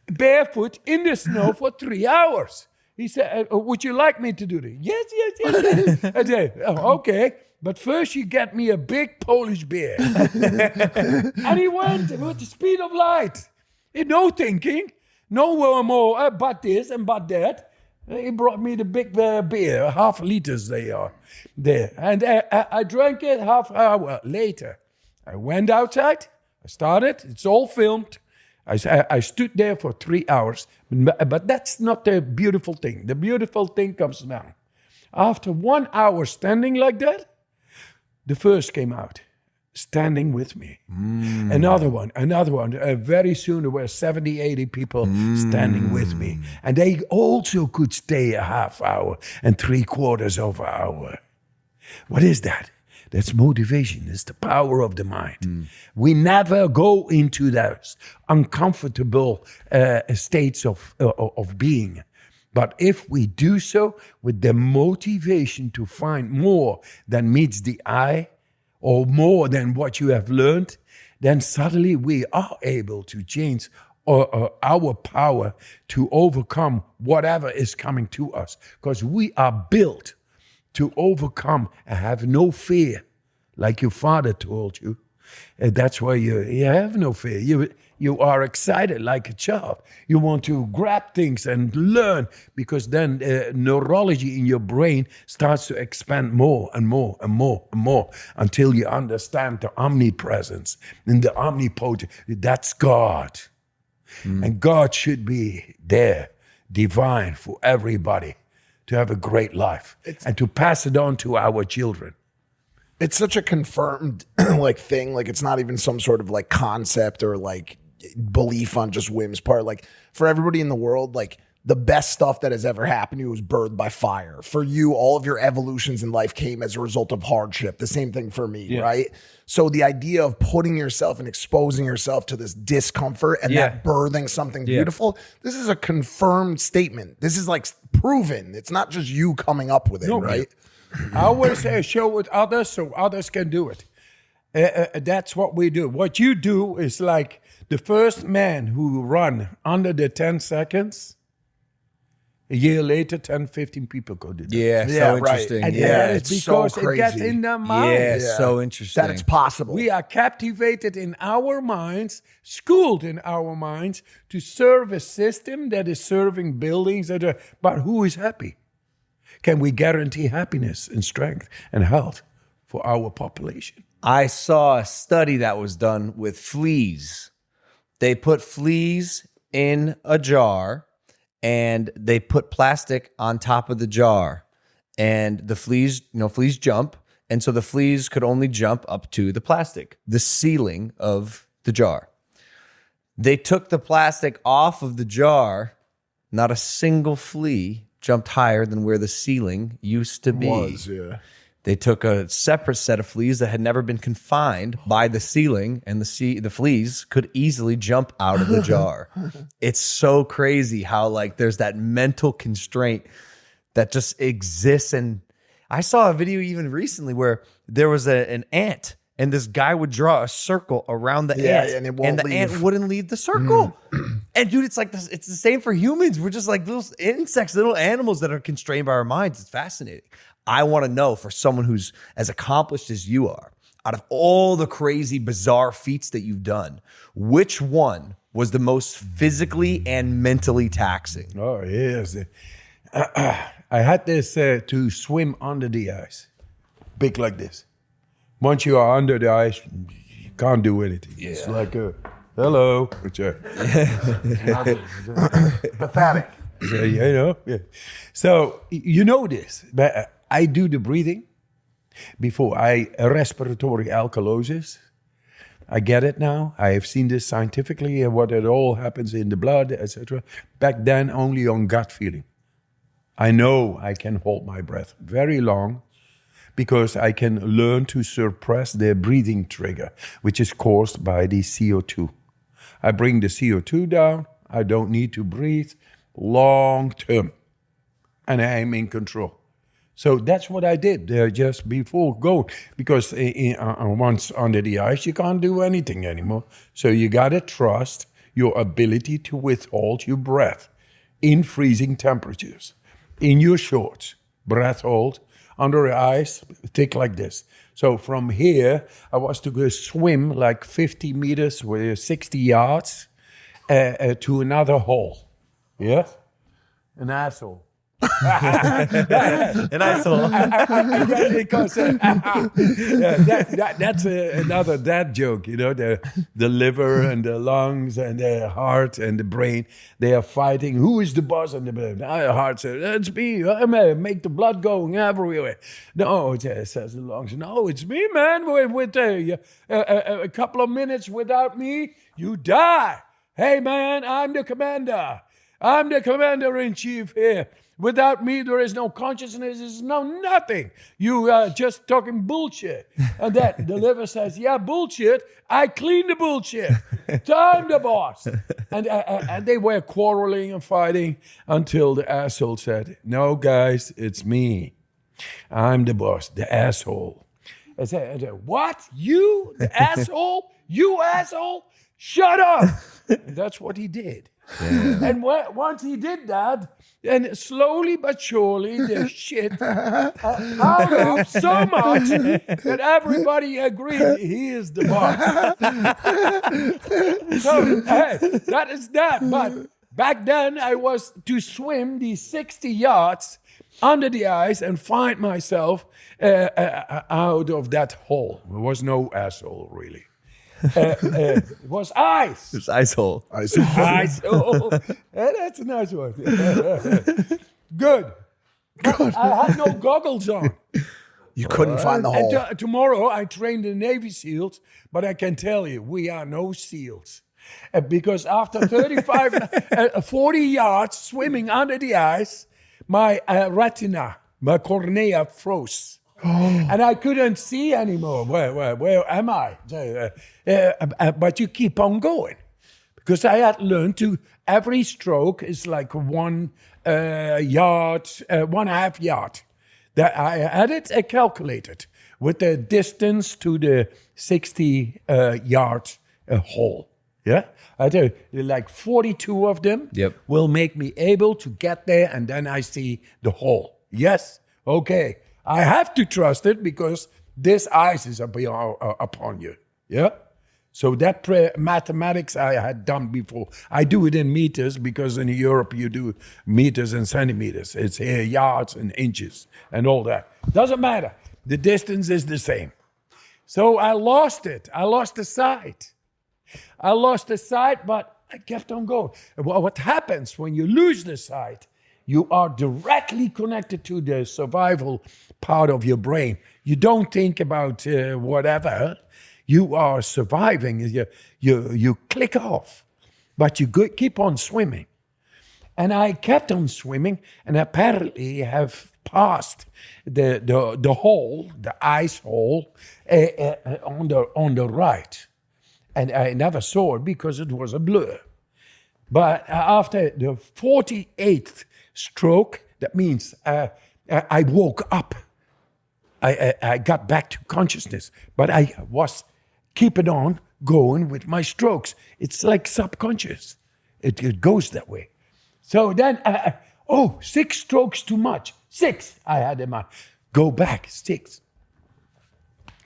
barefoot in the snow for 3 hours. He said, would you like me to do this? Yes. I said, oh, okay. But first you get me a big Polish beer. And he went with the speed of light. No thinking. No more but this and but that. He brought me the big beer, half liters they are there. And I drank it half hour later. I went outside. I started. It's all filmed. I stood there for 3 hours. But that's not the beautiful thing. The beautiful thing comes now. After 1 hour standing like that, the first came out, standing with me. Another one. Very soon there were 70, 80 people standing with me. And they also could stay a half hour and 3/4 of an hour. What is that? That's motivation. It's the power of the mind. We never go into those uncomfortable states of being. But if we do so with the motivation to find more than meets the eye or more than what you have learned, then suddenly we are able to change our power to overcome whatever is coming to us. Because we are built to overcome and have no fear, like your father told you. That's why you have no fear. You are excited like a child. You want to grab things and learn, because then neurology in your brain starts to expand more and more and more and more until you understand the omnipresence and the omnipotent. That's God. And God should be there, divine for everybody, to have a great life and to pass it on to our children. It's such a confirmed like thing. Like, it's not even some sort of like concept or like belief on just Wim's part. Like, for everybody in the world, like, the best stuff that has ever happened to you was birthed by fire. For you, all of your evolutions in life came as a result of hardship. The same thing for me, right? So the idea of putting yourself and exposing yourself to this discomfort and that birthing something beautiful, this is a confirmed statement. This is like proven. It's not just you coming up with it, right? I always show it others so others can do it. That's what we do. What you do is like the first man who run under the 10 seconds, A year later, 10, 15 people go to that. Yeah, Yeah, so right. interesting. And Yeah, that it's is so because it gets crazy. in their mind. yeah, so interesting. That it's possible. We are captivated in our minds, schooled in our minds to serve a system that is serving buildings but who is happy? Can we guarantee happiness and strength and health for our population? I saw a study that was done with fleas. They put fleas in a jar and they put plastic on top of the jar. And the fleas, fleas jump. And so the fleas could only jump up to the plastic, the ceiling of the jar. They took the plastic off of the jar. Not a single flea jumped higher than where the ceiling used to be. They took a separate set of fleas that had never been confined by the ceiling, and the fleas could easily jump out of the jar. It's so crazy how like there's that mental constraint that just exists. And I saw a video even recently where there was an ant, and this guy would draw a circle around the ant, and the ant wouldn't leave the circle. And dude, it's like this, it's the same for humans. We're just like little insects, little animals that are constrained by our minds. It's fascinating. I want to know, for someone who's as accomplished as you are, out of all the crazy, bizarre feats that you've done, which one was the most physically and mentally taxing? Oh, yes. I had this to swim under the ice, big like this. Once you are under the ice, you can't do anything. Yeah. It's like, hello. Pathetic. Yeah. So, you know this, but I do the breathing before respiratory alkalosis. I get it now. I have seen this scientifically, what it all happens in the blood, etc. Back then, only on gut feeling. I know I can hold my breath very long because I can learn to suppress the breathing trigger, which is caused by the CO2. I bring the CO2 down. I don't need to breathe long term. And I am in control. So that's what I did just before going. Because once under the ice, you can't do anything anymore. So you got to trust your ability to withhold your breath in freezing temperatures. In your shorts, breath hold, under the ice, thick like this. So from here, I was to go swim like 50 meters with 60 yards to another hole. Yeah? An asshole. An asshole. Because that's another dad joke, the liver and the lungs and the heart and the brain, they are fighting. Who is the boss? And the heart says, it's me. I make the blood going everywhere. No, it says the lungs. No, it's me, man. With a couple of minutes without me, you die. Hey, man, I'm the commander. I'm the commander-in-chief here. Without me, there is no consciousness, there's no nothing. You are just talking bullshit. And that the liver says, yeah, bullshit. I clean the bullshit. I'm the boss. And they were quarreling and fighting until the asshole said, no, guys, it's me. I'm the boss, the asshole. I said, what? You, the asshole? You asshole? Shut up. And that's what he did. Yeah. And once he did that, and slowly but surely, the shit piled up so much that everybody agreed he is the boss. So, hey, that is that. But back then, I was to swim these 60 yards under the ice and find myself out of that hole. There was no asshole, really. It was ice. It's ice hole. Ice hole. That's a nice one. Good. I had no goggles on. You couldn't find the hole. And tomorrow I train the Navy SEALs, but I can tell you, we are no SEALs. Because after 40 yards swimming under the ice, my retina, my cornea froze. And I couldn't see anymore. Where am I? But you keep on going. Because I had learned to, every stroke is like 1 yard, 1.5 yard. That I had it calculated with the distance to the 60 yard hole. Yeah, I tell you, like 42 of them Yep. will make me able to get there, and then I see the whole. Yes, okay. I have to trust it because this ice is upon you. Yeah. So that mathematics I had done before. I do it in meters because in Europe you do meters and centimeters. It's here yards and inches and all that. Doesn't matter. The distance is the same. So I lost it. I lost the sight. But I kept on going. Well, what happens when you lose the sight? You are directly connected to the survival part of your brain. You don't think about whatever. You are surviving. You click off, but you keep on swimming. And I kept on swimming, and apparently have passed the hole, the ice hole, on the right. And I never saw it because it was a blur. But after the 48th stroke, that means I woke up. I got back to consciousness, but I was keeping on going with my strokes. It's like subconscious. It goes that way. So then, 6 strokes too much. 6 I had in mind. Go back, 6.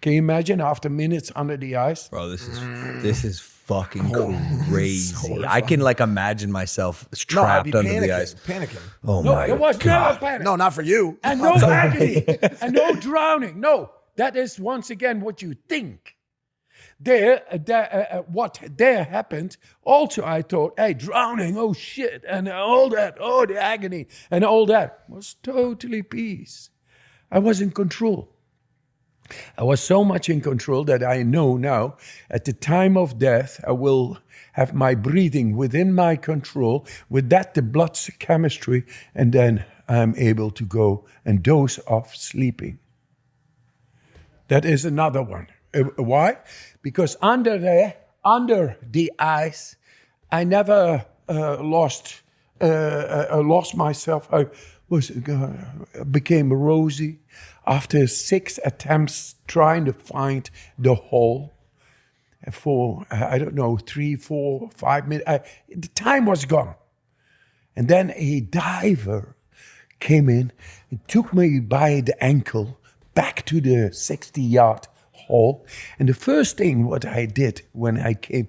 Can you imagine after minutes under the ice? Bro, this is fucking crazy. I can like imagine myself trapped under the ice. Panicking. Oh No, my it was God. never panic. No, not for you. And no agony. And no drowning. No, that is once again what you think. What there happened, also I thought, hey, drowning, oh shit, and all that, oh, the agony, and all that was totally peace. I was in control. I was so much in control that I know now, at the time of death, I will have my breathing within my control, with that the blood chemistry, and then I'm able to go and doze off sleeping. That is another one. Why? Because under the ice, I never lost myself. I became rosy after 6 attempts trying to find the hole for, I don't know, 3, 4, 5 minutes. The time was gone. And then a diver came in and took me by the ankle back to the 60-yard hole. And the first thing what I did when I came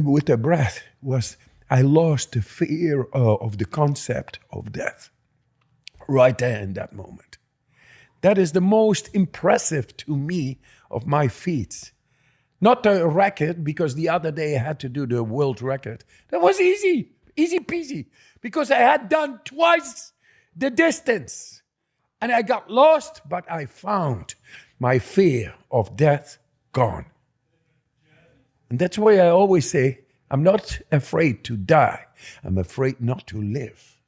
with the breath was I lost the fear of the concept of death right there in that moment. That is the most impressive to me of my feats. Not the record, because the other day I had to do the world record. That was easy peasy, because I had done twice the distance. And I got lost, but I found my fear of death gone. And that's why I always say, I'm not afraid to die. I'm afraid not to live.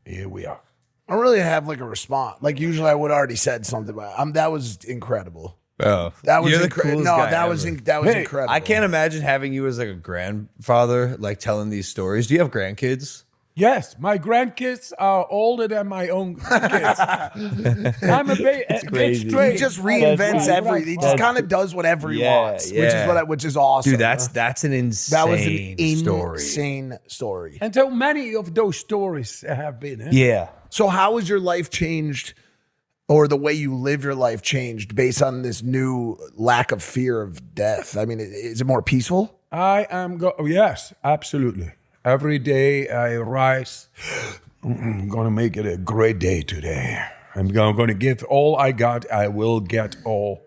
Here we are. I don't really have like a response. Like usually I would already said something about that was incredible. Bro, That was you're the incredible. coolest No, guy that was ever. that was incredible. I can't imagine having you as like a grandfather, like telling these stories. Do you have grandkids? Yes, my grandkids are older than my own kids. I'm a baby. It's crazy. strange. He just reinvents Right, everything. He right, just right. kind of does whatever he Yeah, wants, yeah. which is awesome. Dude, that's an insane that was an story. insane story. And so many of those stories have been. Eh? Yeah. So how has your life changed, or the way you live your life changed based on this new lack of fear of death? I mean, is it more peaceful? I am yes, absolutely. Every day I rise, I'm going to make it a great day today. I'm going to give all I got. I will get all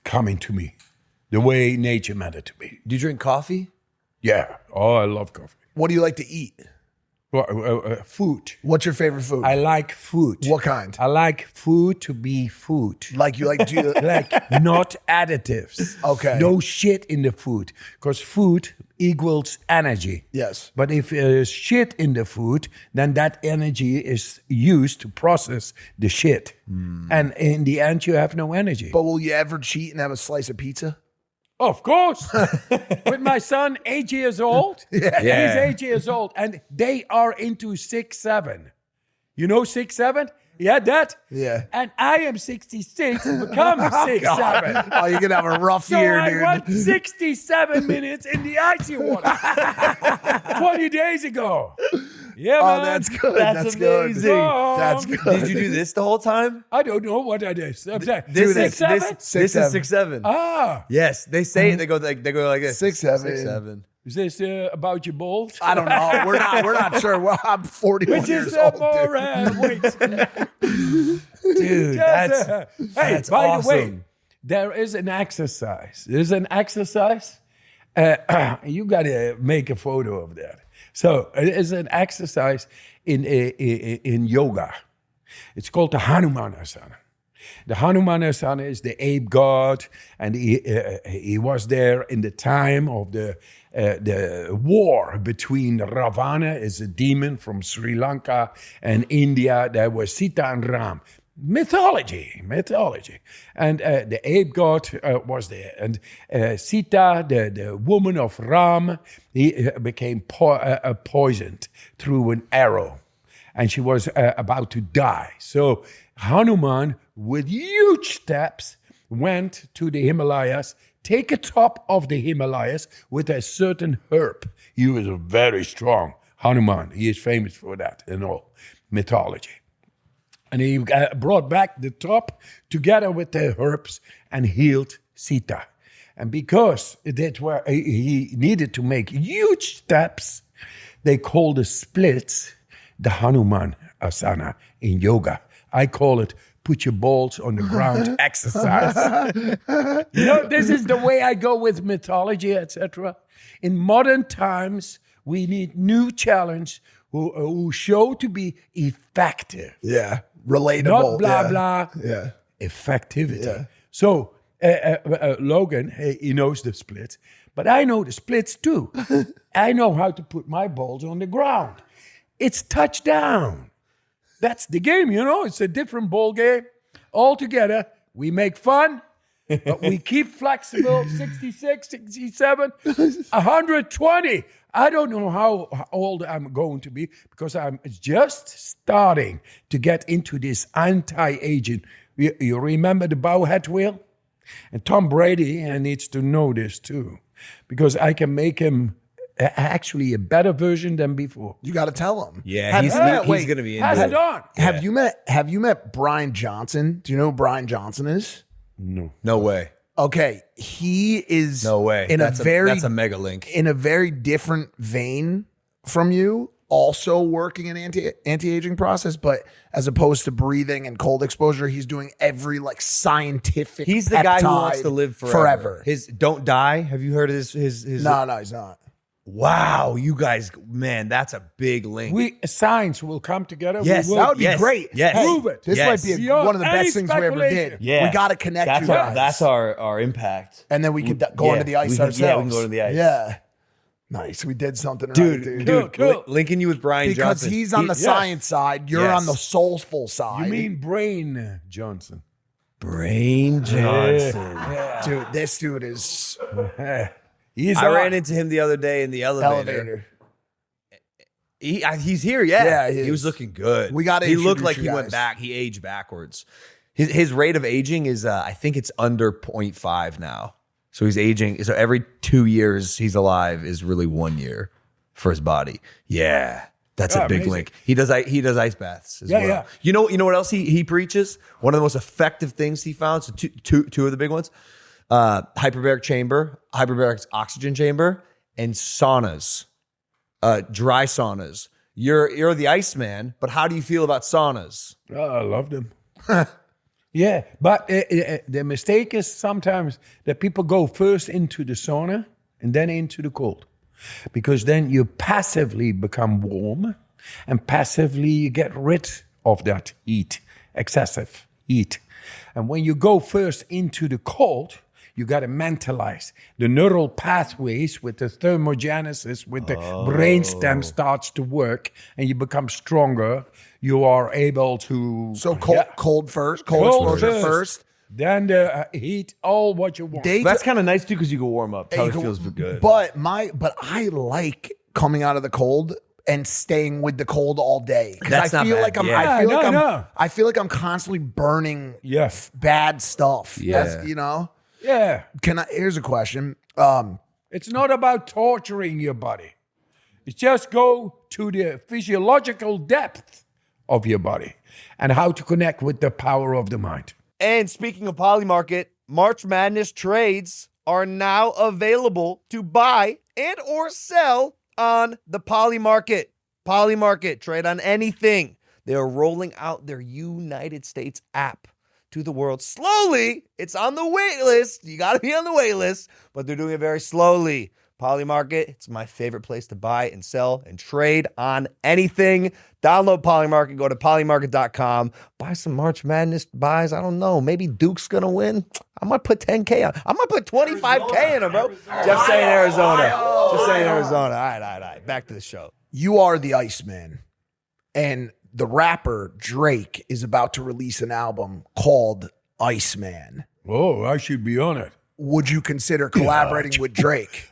coming to me the way nature meant it to me. Do you drink coffee? Yeah. Oh, I love coffee. What do you like to eat? Food. What's your favorite food? I like food. What kind? I like food to be food. Like you like to Like not additives. Okay. No shit in the food. Because food equals energy. Yes. But if there's shit in the food, then that energy is used to process the shit. And in the end, you have no energy. But will you ever cheat and have a slice of pizza? Of course. With my son, 8 years old. Yeah. He's 8 years old. And they are into 6'7". You know 6'7"? Yeah, that. Yeah. And I am 66, become 67. Oh, you're gonna have a rough So year, I dude. went 67 minutes in the icy water 20 days ago. Yeah, man. Oh, that's good. That's good. amazing. That's good. Did you do this the whole time? I don't know what I did. I'm saying, This six, is seven? this is 6'7". Ah, Yes, they say it. They go like this. 6'7". 6'7". is this about your balls? I don't know. We're not sure. Well, I'm 41 Which years is old. more Dude. weight. Dude, Yes, that's hey, by the way, awesome. there is an exercise. There's an exercise. You got to make a photo of that. So it is an exercise in yoga. It's called the Hanuman Asana. The Hanuman Asana is the ape god, and he was there in the time of the war between Ravana, is a demon from Sri Lanka, and India. There was Sita and Ram. Mythology. And the ape god was there. And Sita, the woman of Ram, he became poisoned through an arrow. And she was about to die. So Hanuman, with huge steps, went to the Himalayas, take a top of the Himalayas with a certain herb. He was a very strong Hanuman. He is famous for that in all mythology. And he brought back the top together with the herbs and healed Sita. And because he needed to make huge steps, they call the splits the Hanuman Asana in yoga. I call it put your balls on the ground exercise. This is the way I go with mythology, etc. In modern times, we need new challenge who show to be effective. Yeah. Relatable. Not blah, yeah. blah. Yeah. Effectivity. Yeah. So, Logan, he knows the splits, but I know the splits too. I know how to put my balls on the ground. It's touchdown. That's the game, It's a different ball game. All together, we make fun, but we keep flexible. 66, 67, 120. I don't know how old I'm going to be because I'm just starting to get into this anti-aging. You remember the Bowhead wheel? And Tom Brady needs to know this too, because I can make him actually a better version than before. You got to tell him. Yeah, he's wait, going to be Pass into it on. Have you met Bryan Johnson? Do you know who Bryan Johnson is? No. No way. Okay, he is No way. that's a mega link. in a very different vein from you, also working an anti-aging process, but as opposed to breathing and cold exposure, he's doing every scientific. He's the guy who wants peptide to live forever. His don't die. Have you heard of his? No, he's not. Wow, you guys, man, that's a big link. Science will come together. Yes, We will That would be great. Yes. Hey, Prove it. This Yes. might be Beyond one of the any best things we ever did. speculation. Yeah, We got to connect you guys. That's our impact, and then we could go into the ice ourselves. Yeah, we can go to the ice. Yeah. Nice. We did something dude. right, dude. Cool. Linking you with Bryan Because Johnson. he's on the Yes. science side, you're Yes. on the soulful side. You mean Brain Johnson? Brain Johnson. Dude, this dude is He's I on. ran into him the other day in the elevator. He's here, yeah. Yeah, he he was is. looking good. We gotta He looked introduce like you he guys. went back. He aged backwards. His rate of aging is, I think it's under 0.5 now. So he's aging. So every 2 years he's alive is really 1 year for his body. Yeah, that's a big amazing. link. He does ice baths as Yeah, well. yeah. You know what else he preaches? One of the most effective things he found. So two of the big ones: hyperbaric chamber, hyperbaric oxygen chamber, and saunas. Dry saunas. You're the Iceman, but how do you feel about saunas? Oh, I love them. Yeah, but the mistake is sometimes that people go first into the sauna and then into the cold. Because then you passively become warm and passively you get rid of that heat, excessive heat. And when you go first into the cold, you got to mentalize. The neural pathways with the thermogenesis, with the brainstem starts to work and you become stronger. You are able to... So cold first, cold exposure first. Then the heat, all what you want. That's kind of nice too because you can warm up. Probably You can- feels good. But I like coming out of the cold and staying with the cold all day. Because That's I not feel bad. like I'm. Yeah. I feel like I'm constantly burning bad stuff. Yeah. That's, you know. Yeah. Here's a question. It's not about torturing your body. It's just go to the physiological depth of your body and how to connect with the power of the mind. And speaking of Polymarket, March Madness trades are now available to buy and or sell on the Polymarket. Polymarket, trade on anything. They are rolling out their United States app to the world slowly. It's on the wait list. You got to be on the wait list, but they're doing it very slowly. Polymarket, it's my favorite place to buy and sell and trade on anything. Download Polymarket, go to polymarket.com, buy some March Madness buys. I don't know, maybe Duke's going to win. I might put 10K on. I might put 25K in it, bro. Just saying Arizona. Just saying Arizona. All right. Back to the show. You are the Iceman, and the rapper Drake is about to release an album called Iceman. Oh, I should be on it. Would you consider collaborating with Drake?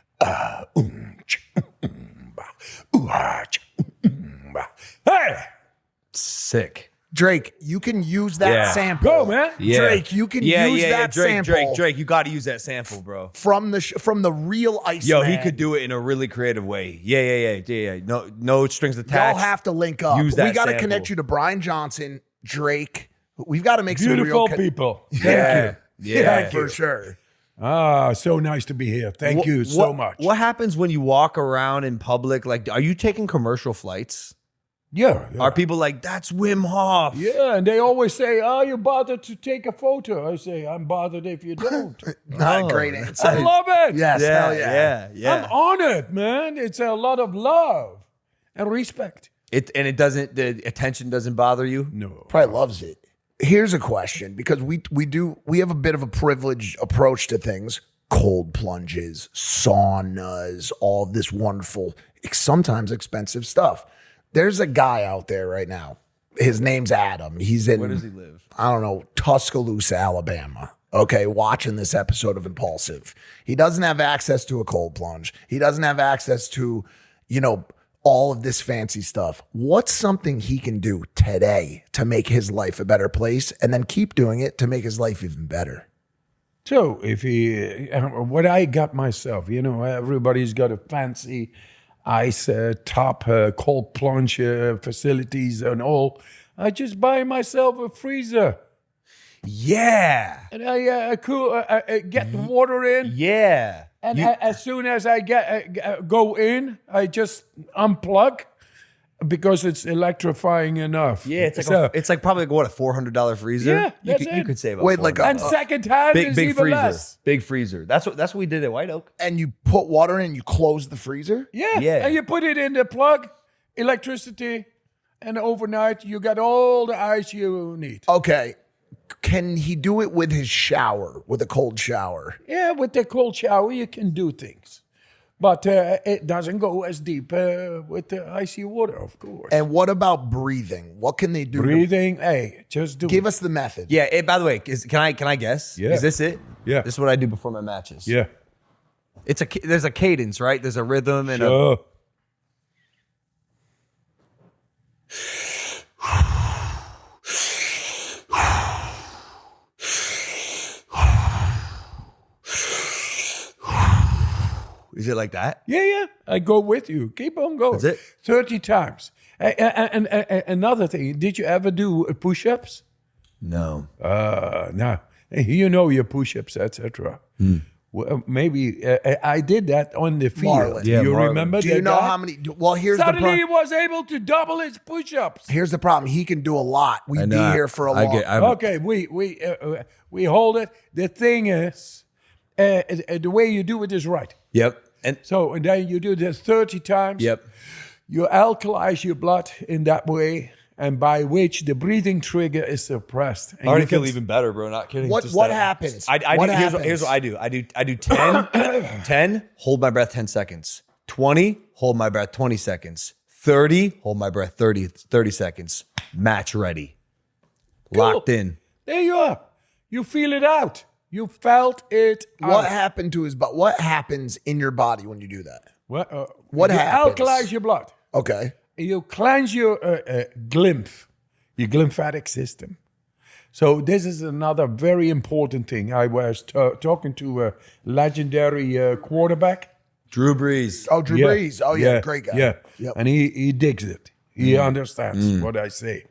Hey, Sick. Drake, you can use that Yeah. sample. go, man. Drake, you can use that sample Drake, you got to use that sample, bro. from the real Iceman. Yo, he could do it in a really creative way. Yeah. No strings attached. Y'all have to link up. Use that We got to sample. connect you to Bryan Johnson, Drake. We've got to make Beautiful some real people. Thank Yeah. you. Yeah. for sure. Ah, so nice to be here. Thank you so much. What happens when you walk around in public? Like, are you taking commercial flights? Yeah. Are people like, that's Wim Hof? Yeah, and they always say, "Oh, you bothered to take a photo?" I say, "I'm bothered if you don't." Not a great answer. I love it. Yes, hell yeah. I'm honored, man. It's a lot of love and respect. The attention doesn't bother you? No. Probably loves it. Here's a question, because we have a bit of a privileged approach to things. Cold plunges, saunas, all of this wonderful, sometimes expensive stuff. There's a guy out there right now. His name's Adam. He's in, Where does he live? I don't know, Tuscaloosa, Alabama. Okay, watching this episode of Impulsive. He doesn't have access to a cold plunge. He doesn't have access to, all of this fancy stuff. What's something he can do today to make his life a better place, and then keep doing it to make his life even better? So if what I got myself, everybody's got a fancy ice top, cold plunge facilities and all. I just buy myself a freezer. Yeah. And I get the water in. Yeah. And as soon as I go in, I just unplug because it's electrifying enough. Yeah, it's like probably what, a $400 freezer? Yeah, that's you it. could save up. Wait, like And second hand is big even freezer. less. Big freezer. That's what we did at White Oak. And you put water in, you close the freezer? Yeah. Yeah. And you put it in the plug, electricity, and overnight you got all the ice you need. Okay. Can he do it with his shower, with a cold shower? Yeah, with the cold shower you can do things. But it doesn't go as deep with the icy water, of course. And what about breathing? What can they do? Breathing, hey, just do Give it. us the method. Yeah. By the way, can I guess? Yeah. Is this it? Yeah. This is what I do before my matches. Yeah. There's a cadence, right? There's a rhythm and Sure. Is it like that? Yeah. I go with you. Keep on going. That's it? 30 times. And another thing, did you ever do push-ups? No. No. You know your push-ups, etc. Well, maybe I did that on the field. Marlon. Yeah, you Marlon. remember Do you that know guy? how many? Well, here's Suddenly he the was able to double his push-ups. here's the problem. He can do a lot. We'd be here for a long. Okay, we hold it. The thing is, the way you do it is right. Yep. And then you do this 30 times. yep. You alkalize your blood in that way, and by which the breathing trigger is suppressed. And I already you can- feel even better, bro. Not kidding. What Just what that. happens? Here's what I do. I do 10, hold my breath 10 seconds. 20, hold my breath 20 seconds. 30, hold my breath 30 seconds. Match ready. Locked in. There you are. You feel it out. You felt it What out. happened to his butt? What happens in your body when you do that? What What you happens? alkalize your blood. Okay. you cleanse your glymphatic system. So this is another very important thing. I was talking to a legendary quarterback. Drew Brees. Oh, Drew Brees. Oh, yeah, great guy. Yeah, Yep. and he digs it. He understands what I say.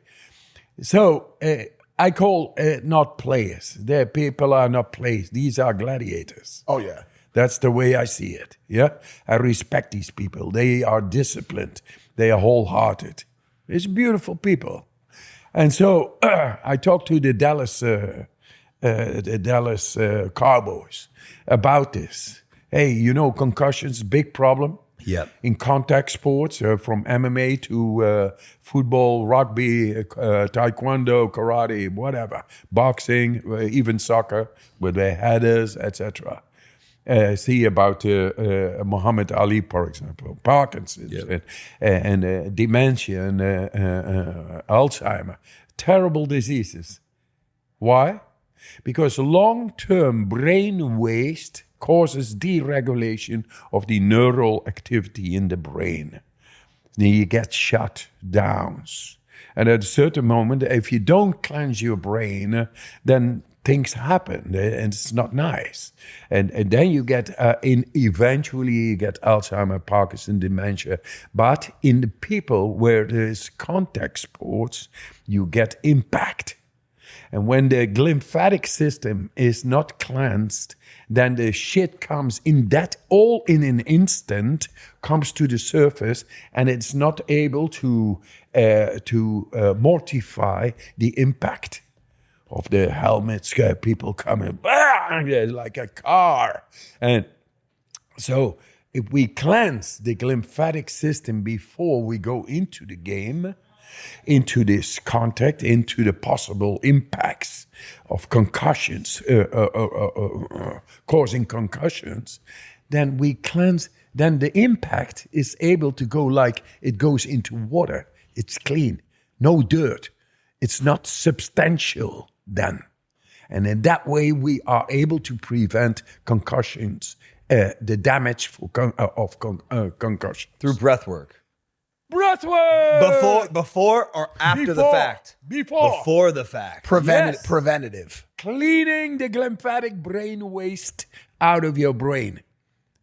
So I call not players. Their people are not players. These are gladiators. Oh, yeah. That's the way I see it. Yeah, I respect these people. They are disciplined. They are wholehearted. It's beautiful people. And so I talked to the Dallas Cowboys about this. Hey, you know, concussions, big problem. Yep. In contact sports, from MMA to football, rugby, taekwondo, karate, whatever, boxing, even soccer with the headers, etc. See about Muhammad Ali, for example, Parkinson's and dementia and Alzheimer, terrible diseases. Why? Because long-term brain waste causes deregulation of the neural activity in the brain. Then you get shut down. And at a certain moment, if you don't cleanse your brain, then things happen, and it's not nice. And then you get, eventually you get Alzheimer, Parkinson, dementia. But in the people where there's contact sports, you get impact. And when the glymphatic system is not cleansed, then the shit comes in that all in an instant, comes to the surface, and it's not able to mortify the impact of the helmets, people coming like a car. And so if we cleanse the glymphatic system before we go into the game, into this contact, into the possible impacts of concussions, causing concussions, then we cleanse, then the impact is able to go like it goes into water. It's clean, no dirt. It's not substantial then. And in that way, we are able to prevent concussions, the damage of concussion. Through breathwork. Breathwork! Before or after the fact? Before the fact. Preventative. Cleaning the glymphatic brain waste out of your brain.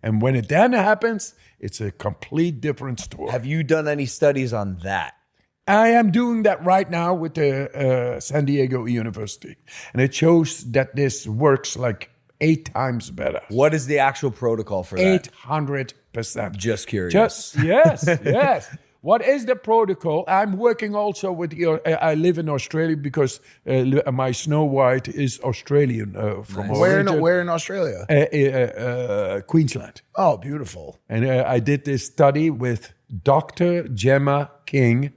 And when it then happens, it's a complete different story. Have you done any studies on that? I am doing that right now with the San Diego University. And it shows that this works like 8 times better. What is the actual protocol for that? 800%. Just curious. Yes. What is the protocol? I'm working also with I live in Australia because my Snow White is Australian from origin. Where in Australia? Queensland. Oh, beautiful. And I did this study with Dr. Gemma King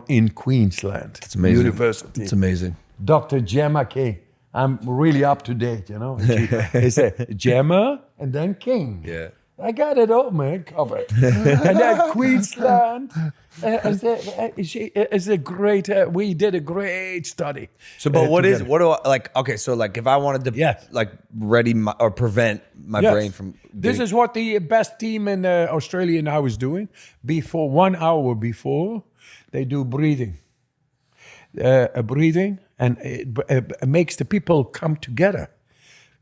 in Queensland. It's amazing. University. It's amazing. Dr. Gemma King. I'm really up to date, you know. It's Gemma and then King. Yeah. I got it all, man, covered. And then Queensland is a great. We did a great study. So, but if I wanted to ready or prevent my brain from. This is what the best team in Australia now is doing. 1 hour before, they do breathing. And it makes the people come together.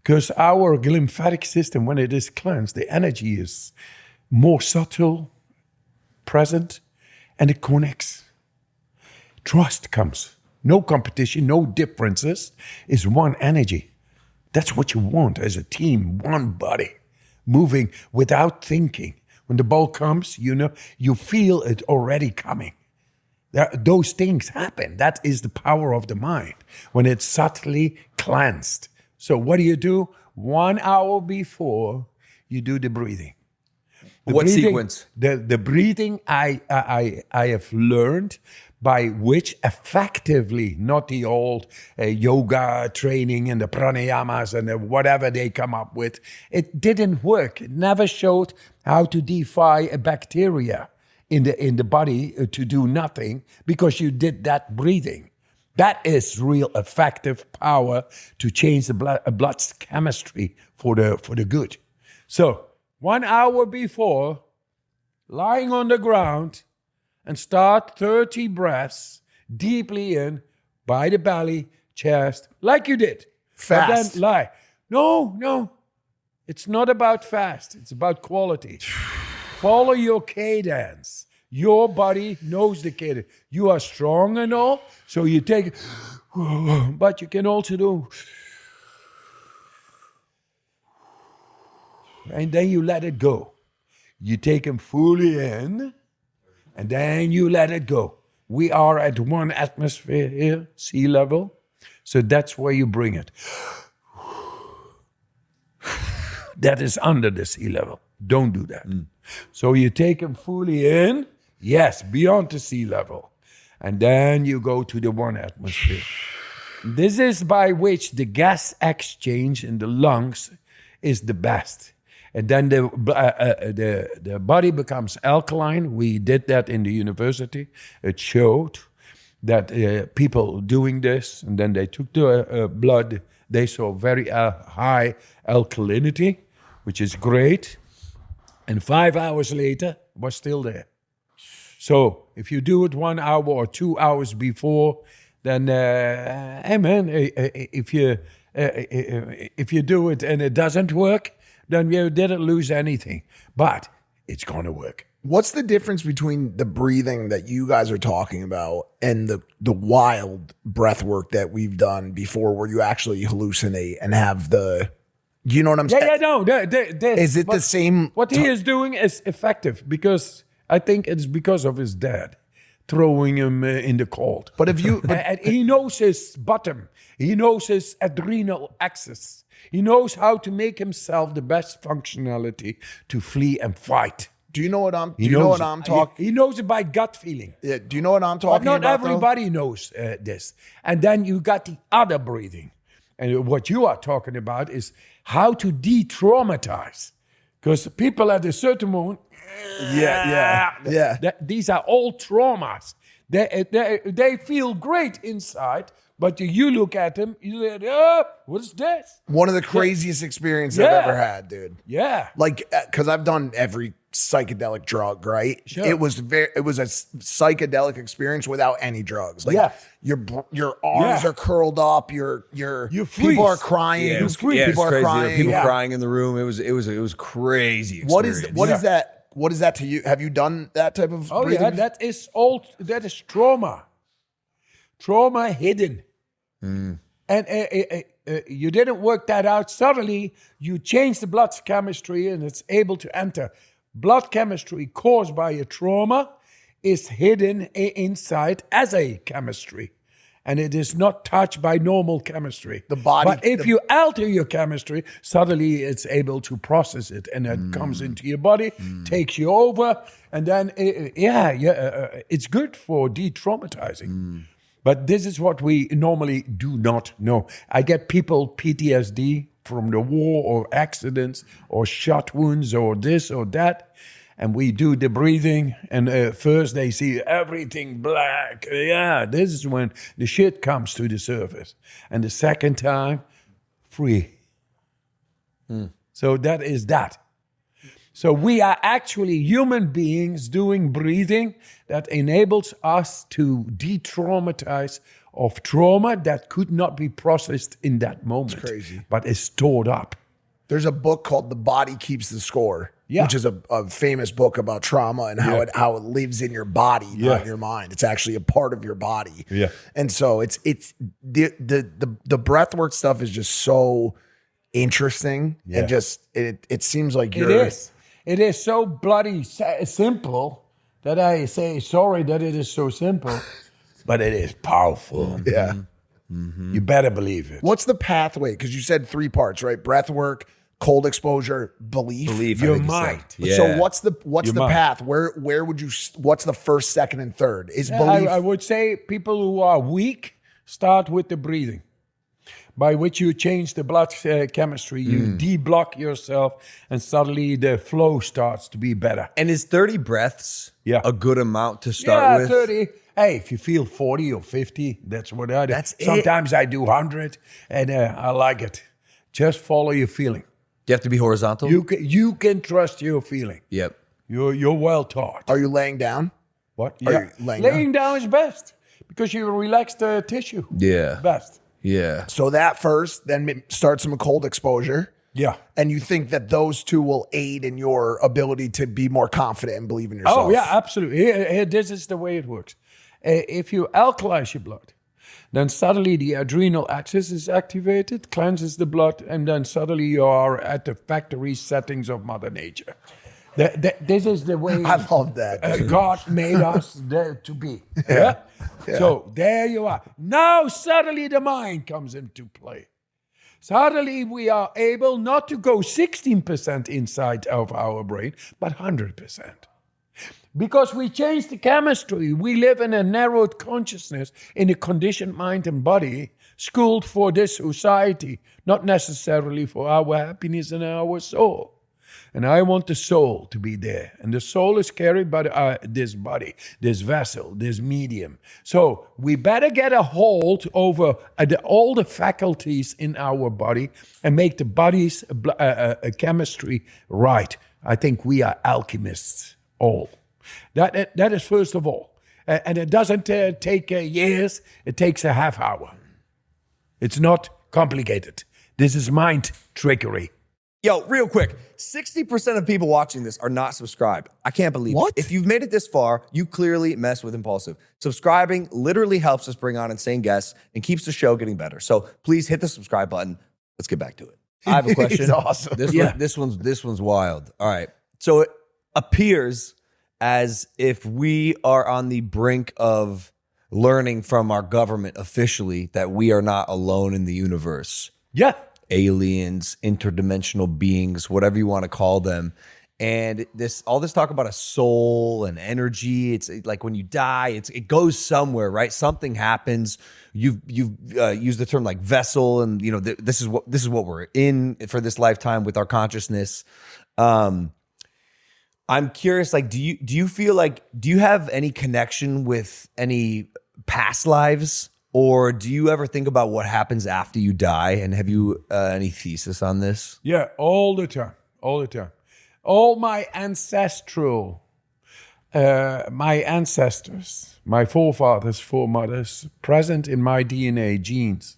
Because our glymphatic system, when it is cleansed, the energy is more subtle, present, and it connects. Trust comes. No competition, no differences. It's one energy. That's what you want as a team, one body, moving without thinking. When the ball comes, you feel it already coming. Those things happen. That is the power of the mind, when it's subtly cleansed. So what do? 1 hour before, you do the breathing. Sequence? The breathing I have learned by which effectively, not the old yoga training and the pranayamas and whatever they come up with, it didn't work. It never showed how to defy a bacteria in the body to do nothing because you did that breathing. That is real effective power to change the blood's chemistry for the good. So 1 hour before, lying on the ground, and start 30 breaths deeply in by the belly, chest, like you did. Fast. But then lie. No. It's not about fast. It's about quality. Follow your cadence. Your body knows the cadence. You are strong and all, so you take, but you can also do, and then you let it go. You take them fully in, and then you let it go. We are at 1 atmosphere here, sea level, so that's where you bring it. That is under the sea level. Don't do that. So you take them fully in, yes, beyond the sea level. And then you go to the 1 atmosphere. This is by which the gas exchange in the lungs is the best. And then the body becomes alkaline. We did that in the university. It showed that people doing this, and then they took the blood, they saw very high alkalinity, which is great. And 5 hours later, it was still there. So if you do it 1 hour or 2 hours before, then, hey man, if you do it and it doesn't work, then you didn't lose anything. But it's going to work. What's the difference between the breathing that you guys are talking about and the wild breath work that we've done before, where you actually hallucinate and have the, you know what I'm saying? Yeah, no. Is it the same? What he is doing is effective, because I think it's because of his dad throwing him in the cold. But if you, And he knows his bottom. He knows his adrenal axis. He knows how to make himself the best functionality to flee and fight. do you know what I'm? Do you know what I'm talking? He knows it by gut feeling. Yeah, do you know what I'm talking But not about? everybody knows this. And then you got the other breathing. And what you are talking about is how to de-traumatize. Because people at a certain moment, these are all traumas. They feel great inside, but you look at them, you say, what's this? One of the craziest experiences I've ever had, dude. Yeah. Like, because I've done every psychedelic drug, right? Sure. It was a psychedelic experience without any drugs. Like, your arms are curled up. Your people are crying. Yeah, it was People crazy. are crying. People crying in the room. It was crazy. What is experience. that? What is that to you? Have you done that type of breathing? Yeah, that is trauma. Trauma hidden. And you didn't work that out. Suddenly, you change the blood chemistry and it's able to enter. Blood chemistry caused by a trauma is hidden inside as a chemistry. And it is not touched by normal chemistry. The body. But if you alter your chemistry, suddenly it's able to process it. And it comes into your body, takes you over. And then, it's good for de-traumatizing. But this is what we normally do not know. I get people PTSD from the war or accidents or shot wounds or this or that. And we do the breathing, and first they see everything black. Yeah, this is when the shit comes to the surface. And the second time, free. So that is that. So we are actually human beings doing breathing that enables us to de-traumatize of trauma that could not be processed in that moment. It's crazy. But is stored up. There's a book called The Body Keeps the Score, Yeah. which is a famous book about trauma and how it lives in your body, not in your mind. It's actually a part of your body. Yeah. And so it's the breathwork stuff is just so interesting. Yeah. And just it seems like It is so bloody simple that I say sorry that it is so simple, but it is powerful. Yeah. You better believe it. What's the pathway? Because you said 3 parts, right? Breathwork, cold exposure, belief. Your mind. So what's the mind. path? Where would you? What's the first, second, and third? Is Yeah, belief? I would say people who are weak start with the breathing, by which you change the blood chemistry. You de-block yourself, and suddenly the flow starts to be better. And is 30 breaths a good amount to start Yeah, with? 30. Hey, if you feel 40 or 50, that's what I do. That's it. Sometimes I do 100, and I like it. Just follow your feeling. You have to be horizontal? You can trust your feeling. Yep. You're well taught. Are you laying down? What? Are Yeah. you laying Laying down is best because you relax the tissue. Yeah. Best. Yeah. So that first, then start some cold exposure. Yeah. And you think that those two will aid in your ability to be more confident and believe in yourself? Oh, yeah, absolutely. This is the way it works. If you alkalize your blood, then suddenly the adrenal axis is activated, cleanses the blood, and then suddenly you are at the factory settings of Mother Nature. This is the way I love that. God made us there to be. Yeah? So there you are. Now suddenly the mind comes into play. Suddenly we are able not to go 16% inside of our brain, but 100%. Because we changed the chemistry. We live in a narrowed consciousness, in a conditioned mind and body, schooled for this society, not necessarily for our happiness and our soul. And I want the soul to be there. And the soul is carried by this body, this vessel, this medium. So we better get a hold over all the faculties in our body and make the body's chemistry right. I think we are alchemists, all. That is first of all. And it doesn't take years. It takes a half hour. It's not complicated. This is mind trickery. Yo, real quick, 60% of people watching this are not subscribed. I can't believe What? it. If you've made it this far, you clearly mess with Impulsive. Subscribing literally helps us bring on insane guests and keeps the show getting better. So please hit the subscribe button. Let's get back to it. I have a question. It's awesome. This one's wild. All right. So it appears as if we are on the brink of learning from our government officially that we are not alone in the universe. Yeah. Aliens, interdimensional beings, whatever you want to call them. And all this talk about a soul and energy, it's like when you die, it goes somewhere, right? Something happens. You've used the term like vessel, and this is what we're in for this lifetime with our consciousness. I'm curious, like, do you feel like, do you have any connection with any past lives? Or do you ever think about what happens after you die? And have you any thesis on this? Yeah, all the time. All my ancestors, my forefathers, foremothers, present in my DNA genes.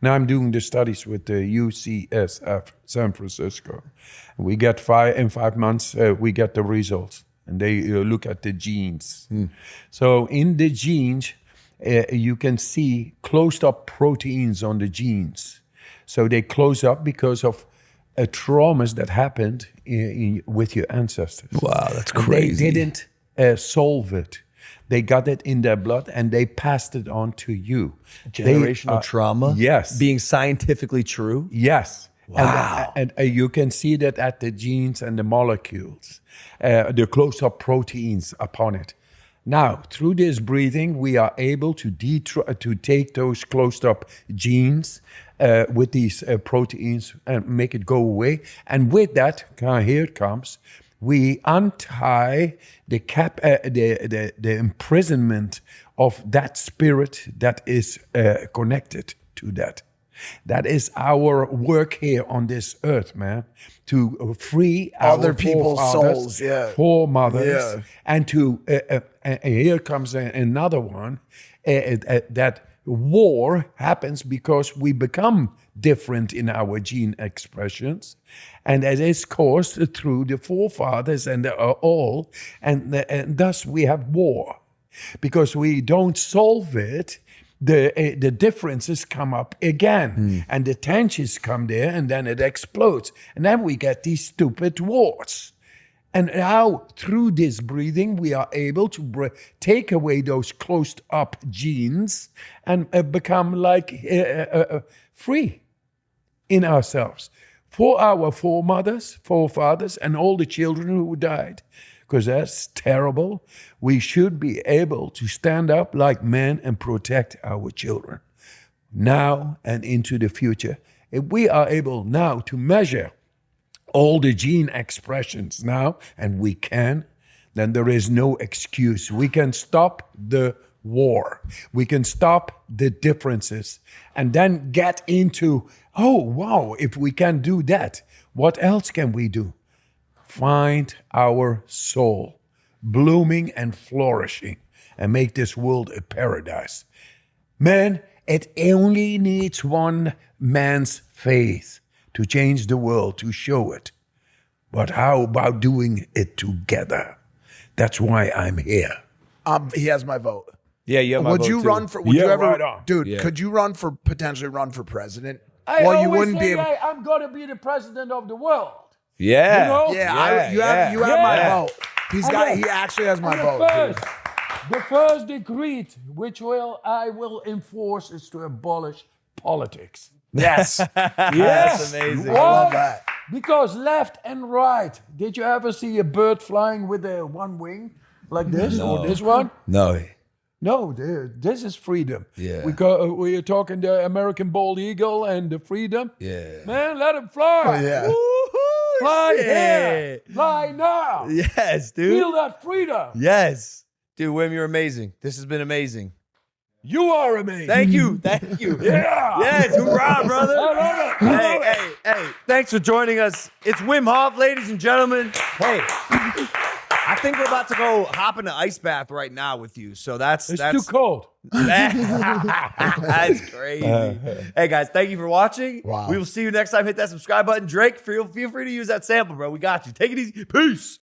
Now I'm doing the studies with the UCSF, San Francisco. We get 5 months, we get the results. And they look at the genes. So in the genes, you can see closed up proteins on the genes. So they close up because of traumas that happened with your ancestors. Wow, that's And crazy. they didn't solve it. They got it in their blood and they passed it on to you. Generational trauma? Yes. Being scientifically true? Yes. Wow. And you can see that at the genes and the molecules, the closed up proteins upon it. Now, through this breathing, we are able to take those closed up genes with these proteins and make it go away. And with that, here it comes, we untie the imprisonment of that spirit that is connected to that. That is our work here on this earth, man, to free Other our people's forefathers, souls, foremothers, Yeah. and to and here comes another one, that war happens because we become different in our gene expressions, and it is caused through the forefathers and all, and thus we have war. Because we don't solve it, the differences come up again, and the tensions come there, and then it explodes, and then we get these stupid wars. And now, through this breathing, we are able to take away those closed up genes and become like free in ourselves for our forefathers, and all the children who died. Because that's terrible. We should be able to stand up like men and protect our children now and into the future. If we are able now to measure all the gene expressions now, and we can, then there is no excuse. We can stop the war. We can stop the differences and then get into, oh, wow, if we can do that, what else can we do? Find our soul. blooming and flourishing and make this world a paradise. Man, it only needs one man's faith to change the world, to show it. But how about doing it together? That's why I'm here. He has my vote. Yeah, you have my Would vote you too. run for? Would Yeah, you ever, right on. dude? Yeah. Could you potentially run for president? I Well, you always wouldn't be think able. I'm going to be the president of the world. Yeah. You know? Yeah, Yeah, you have my yeah. vote. He actually has my And vote. the first decree which I will enforce is to abolish politics. Yes. Yes. That's amazing. I love that. Because left and right. Did you ever see a bird flying with one wing like this or this one? No. No, this is freedom. Yeah. We are talking the American bald eagle and the freedom. Yeah. Man, let him fly. Oh, yeah. Woo-hoo, Fly shit. here. Fly now. Yes, dude. Feel that freedom. Yes. Dude, Wim, you're amazing. This has been amazing. You are amazing. Thank you. Thank you. Yeah. Yes, hoorah, brother. I love it. I love it. Hey, thanks for joining us. It's Wim Hof, ladies and gentlemen. Hey, I think we're about to go hop in an ice bath right now with you. So that's It's too cold. That's crazy. Hey guys, thank you for watching. Wow. We will see you next time. Hit that subscribe button. Drake, feel free to use that sample, bro. We got you. Take it easy. Peace.